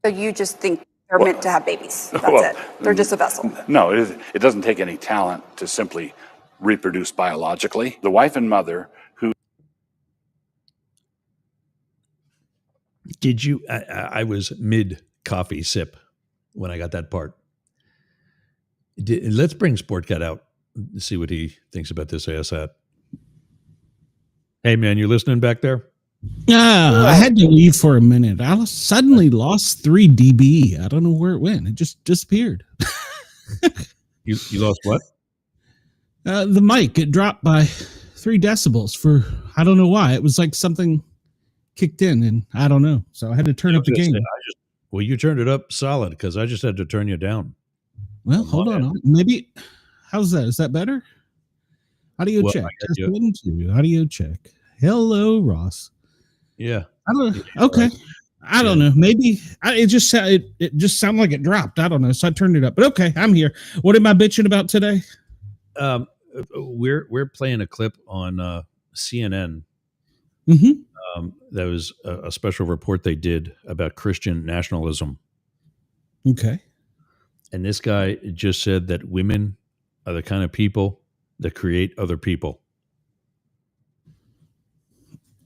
So you just think they're meant to have babies? That's it. They're just a vessel. No, it doesn't take any talent to simply reproduce biologically. The wife and mother who. Did you? I was mid coffee sip when I got that part. Let's bring Sportcat out and see what he thinks about this ASAT. Hey, man, you listening back there? Yeah, I had to leave for a minute. I suddenly lost 3 dB. I don't know where it went. It just disappeared. You lost what? The mic, it dropped by 3 decibels for, I don't know why. It was like something kicked in, and I don't know. So I had to turn up the gain. Well, you turned it up solid because I just had to turn you down. Well, hold on. Maybe, how's that? Is that better? Audio check. Test 1, 2. Audio check. Hello, Ross. Yeah. Okay. I don't know. Maybe it just sounded like it dropped. I don't know. So I turned it up. But okay, I'm here. What am I bitching about today? We're playing a clip on CNN. Mm-hmm. That was a special report they did about Christian nationalism. Okay. And this guy just said that women are the kind of people that create other people.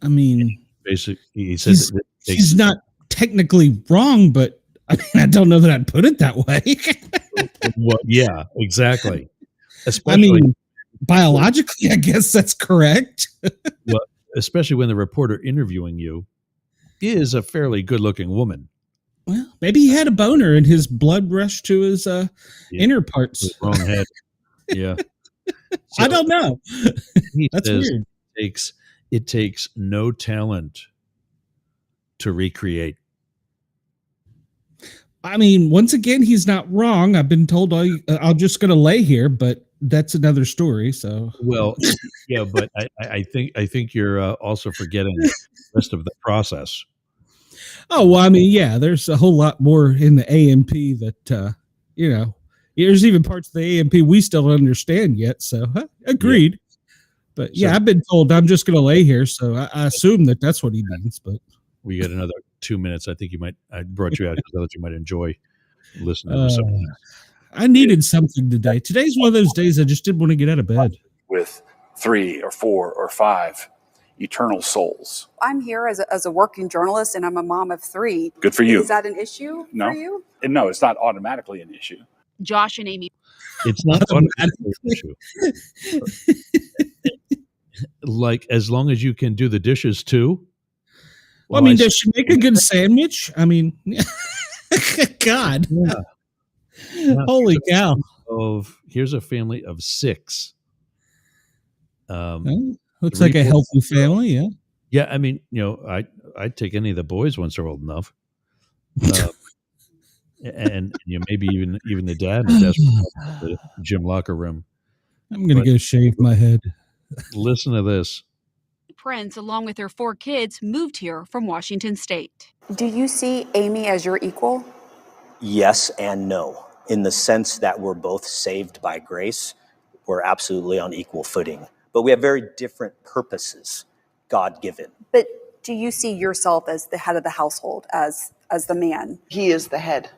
I mean, basically, he said he's not technically wrong, but I mean, I don't know that I'd put it that way. Well, yeah, exactly. Especially, biologically, I guess that's correct. Well, especially when the reporter interviewing you is a fairly good-looking woman. Well, maybe he had a boner and his blood rushed to his inner parts. His wrong head. Yeah. So, I don't know. That's weird. It takes no talent to recreate. I mean, once again, he's not wrong. I've been told I'm just going to lay here, but that's another story. So, well, yeah, but I think you're also forgetting the rest of the process. Oh, well, I mean, yeah, there's a whole lot more in the AMP that, there's even parts of the AMP we still don't understand yet. So, agreed. Yeah. But yeah, I've been told I'm just going to lay here. So I assume that's what he means. But we got another 2 minutes. I think I brought you out because I thought you might enjoy listening to something. I needed something today. Today's one of those days I just didn't want to get out of bed. With 3 or 4 or 5 eternal souls. I'm here as a working journalist, and I'm a mom of 3. Good for you. Is that an issue for you? No, it's not automatically an issue. Josh and Amy. It's not automatically an issue. Like, as long as you can do the dishes too. Well, I mean, does she make a good sandwich? I mean, God. Yeah. Holy cow. Here's a family of 6. Looks like a healthy family, yeah. Yeah, I mean, I'd take any of the boys once they're old enough. And maybe even the dad in the gym locker room. I'm going to go shave my head. Listen to this. Prince, along with her 4 kids, moved here from Washington State. Do you see Amy as your equal? Yes and no. In the sense that we're both saved by grace, we're absolutely on equal footing. But we have very different purposes, God-given. But do you see yourself as the head of the household, as the man? He is the head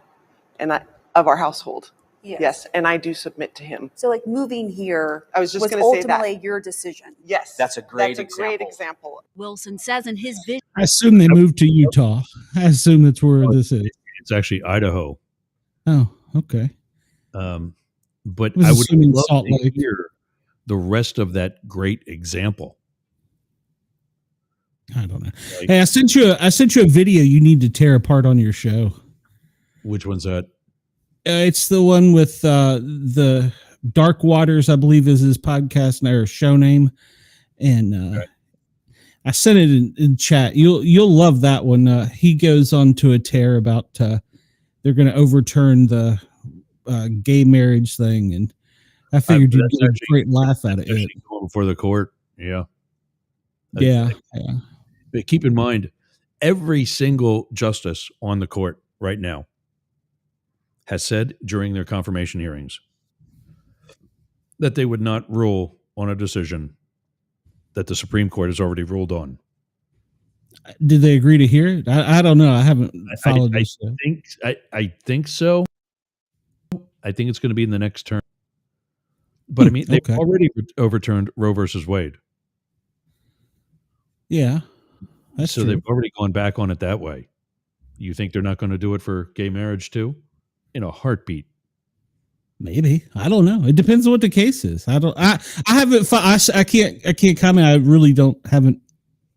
of our household. Yes, and I do submit to him. So, like, moving here was ultimately your decision. Yes, that's a great example. Wilson says in his vision. I assume they moved to Utah. I assume that's where this is. It's actually Idaho. Oh, okay. But I would love to hear the rest of that great example. I don't know. Hey, I sent you a video you need to tear apart on your show. Which one's that? It's the one with the Dark Waters, I believe, is his podcast or show name, and right. I sent it in chat. You'll love that one. He goes on to a tear about they're going to overturn the gay marriage thing, and I figured you'd get a great laugh out of it. Going before the court, yeah. Yeah. But keep in mind, every single justice on the court right now has said during their confirmation hearings, that they would not rule on a decision that the Supreme Court has already ruled on. Did they agree to hear it? I don't know. I haven't followed this. I think so. I think it's going to be in the next term. But I mean, they've already overturned Roe versus Wade. Yeah, that's so true. They've already gone back on it that way. You think they're not going to do it for gay marriage too? In a heartbeat. Maybe. I don't know. It depends on what the case is. I haven't. I can't comment. I really haven't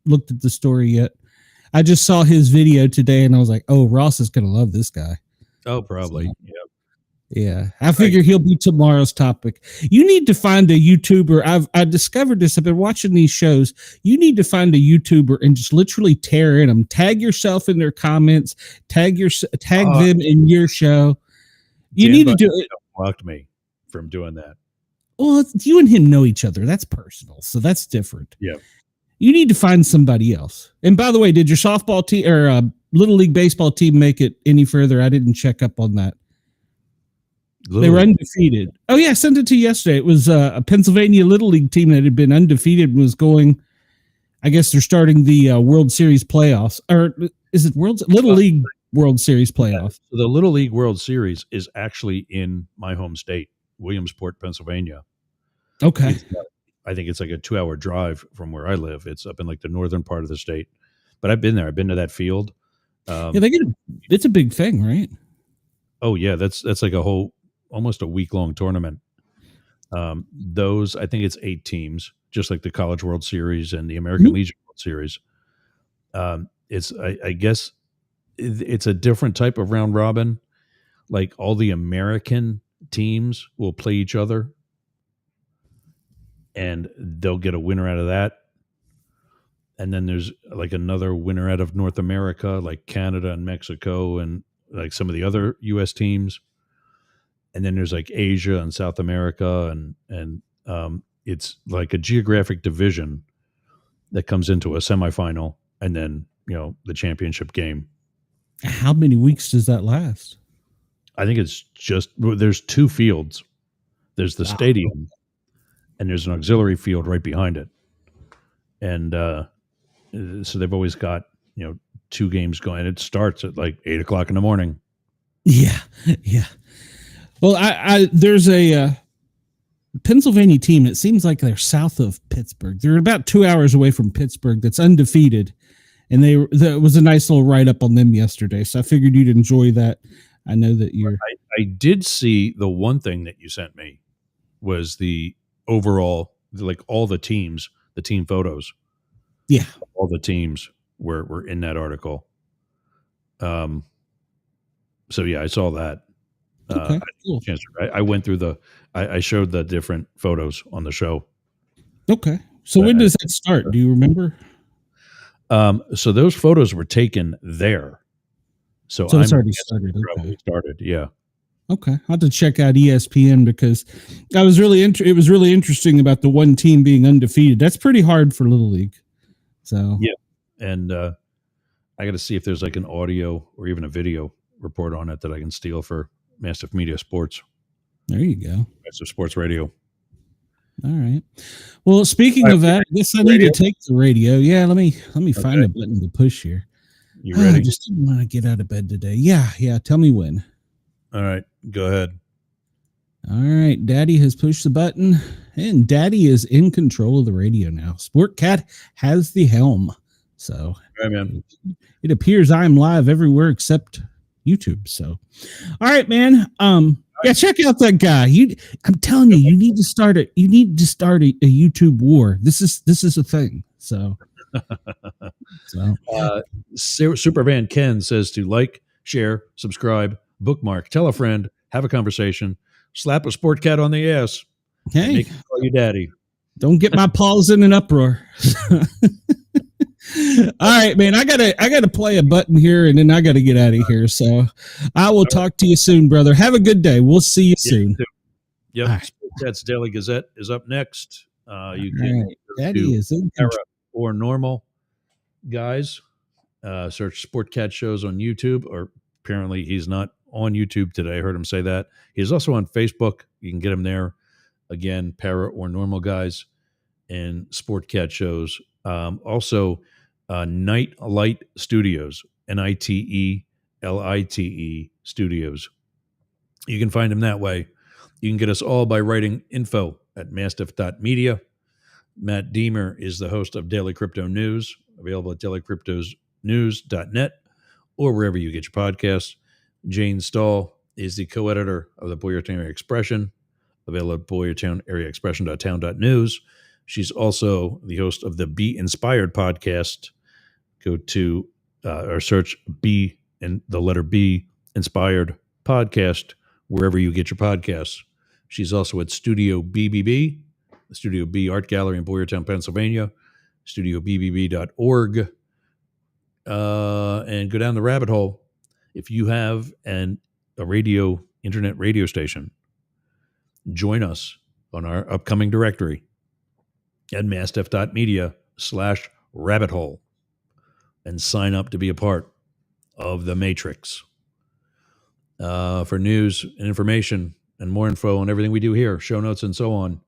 looked at the story yet. I just saw his video today, and I was like, "Oh, Ross is going to love this guy." Oh, probably. So, yeah. I figure he'll be tomorrow's topic. You need to find a YouTuber. I discovered this. I've been watching these shows. You need to find a YouTuber and just literally tear in them. Tag yourself in their comments. Tag them in your show. You need to do it. Blocked me from doing that. Well, you and him know each other. That's personal, so that's different. Yeah. You need to find somebody else. And by the way, did your softball team or Little League baseball team make it any further? I didn't check up on that. They were undefeated. Oh, yeah, I sent it to you yesterday. It was a Pennsylvania Little League team that had been undefeated and was going, I guess they're starting the World Series playoffs. Or is it Little League World Series playoffs? So the Little League World Series is actually in my home state, Williamsport, Pennsylvania. Okay. I think it's like a 2-hour drive from where I live. It's up in like the northern part of the state. But I've been there. I've been to that field. Yeah, it's a big thing, right? Oh, yeah. That's like almost a week-long tournament. Those, I think it's 8 teams, just like the College World Series and the American Legion World Series. I guess it's a different type of round robin. Like all the American teams will play each other and they'll get a winner out of that. And then there's like another winner out of North America, like Canada and Mexico and like some of the other U.S. teams. And then there's like Asia and South America, and it's like a geographic division that comes into a semifinal, and then the championship game. How many weeks does that last? I think it's there's 2 fields. There's the stadium, and there's an auxiliary field right behind it, and so they've always got 2 games going. It starts at like 8:00 in the morning. Yeah. Well, there's a Pennsylvania team. It seems like they're south of Pittsburgh. They're about 2 hours away from Pittsburgh. That's undefeated, and that was a nice little write up on them yesterday. So I figured you'd enjoy that. I know that you're. I did see the one thing that you sent me was the overall, like all the teams, the team photos. Yeah, all the teams were in that article. So yeah, I saw that. Okay, cool. I went through I showed the different photos on the show. Okay. So when does that start? Do you remember? So those photos were taken there. So it's already started. Okay. Started, yeah. Okay. I'll have to check out ESPN because it was really interesting about the one team being undefeated. That's pretty hard for Little League. So yeah. And I got to see if there's like an audio or even a video report on it that I can steal for Mastiff Media Sports. There you go. Mastiff Sports Radio. All right. Well, speaking of that, I guess I need to take the radio. Yeah, let me find a button to push here. You ready? I just didn't want to get out of bed today. Yeah. Tell me when. All right, go ahead. All right, Daddy has pushed the button, and Daddy is in control of the radio now. Sportcat has the helm. So all right, man. It appears I'm live everywhere except YouTube. So, all right, man. Yeah, check out that guy. I'm telling you, you need to start a YouTube war. This is a thing. So, Supervan Ken says to like, share, subscribe, bookmark, tell a friend, have a conversation, slap a sport cat on the ass. Hey, make him call you daddy. Don't get my paws in an uproar. All right, man. I gotta play a button here, and then I gotta get out of here. So I will talk to you soon, brother. Have a good day. We'll see you soon. Yep. Right. Sportcat's Daily Gazette is up next. You can Daddy is in or normal guys. Search Sportcat shows on YouTube, or apparently he's not on YouTube today. I heard him say that. He's also on Facebook. You can get him there. Again, para or normal guys and sport cat shows. Also, Night Light Studios, NITELITE Studios. You can find them that way. You can get us all by writing info@mastiff.media. Matt Deemer is the host of Daily Crypto News, available at dailycryptosnews.net or wherever you get your podcasts. Jane Stahl is the co-editor of the Boyertown Area Expression, available at boyertownareaexpression.town.news. She's also the host of the Be Inspired podcast. Go to or search B and the letter B Inspired podcast wherever you get your podcasts. She's also at Studio BBB, the Studio B Art Gallery in Boyertown, Pennsylvania, studiobbb.org. And go down the rabbit hole. If you have a internet radio station, join us on our upcoming directory at mastiff.media/rabbit hole and sign up to be a part of the Matrix. For news and information and more info on everything we do here, show notes and so on,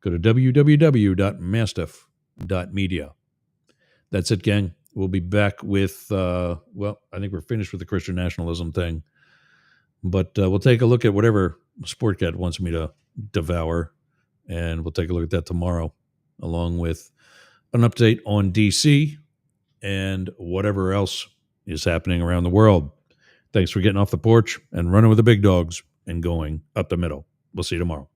go to www.mastiff.media. That's it, gang. We'll be back with, I think we're finished with the Christian nationalism thing, but we'll take a look at whatever Sportcat wants me to devour, and we'll take a look at that tomorrow, along with an update on DC and whatever else is happening around the world. Thanks for getting off the porch and running with the big dogs and going up the middle. We'll see you tomorrow.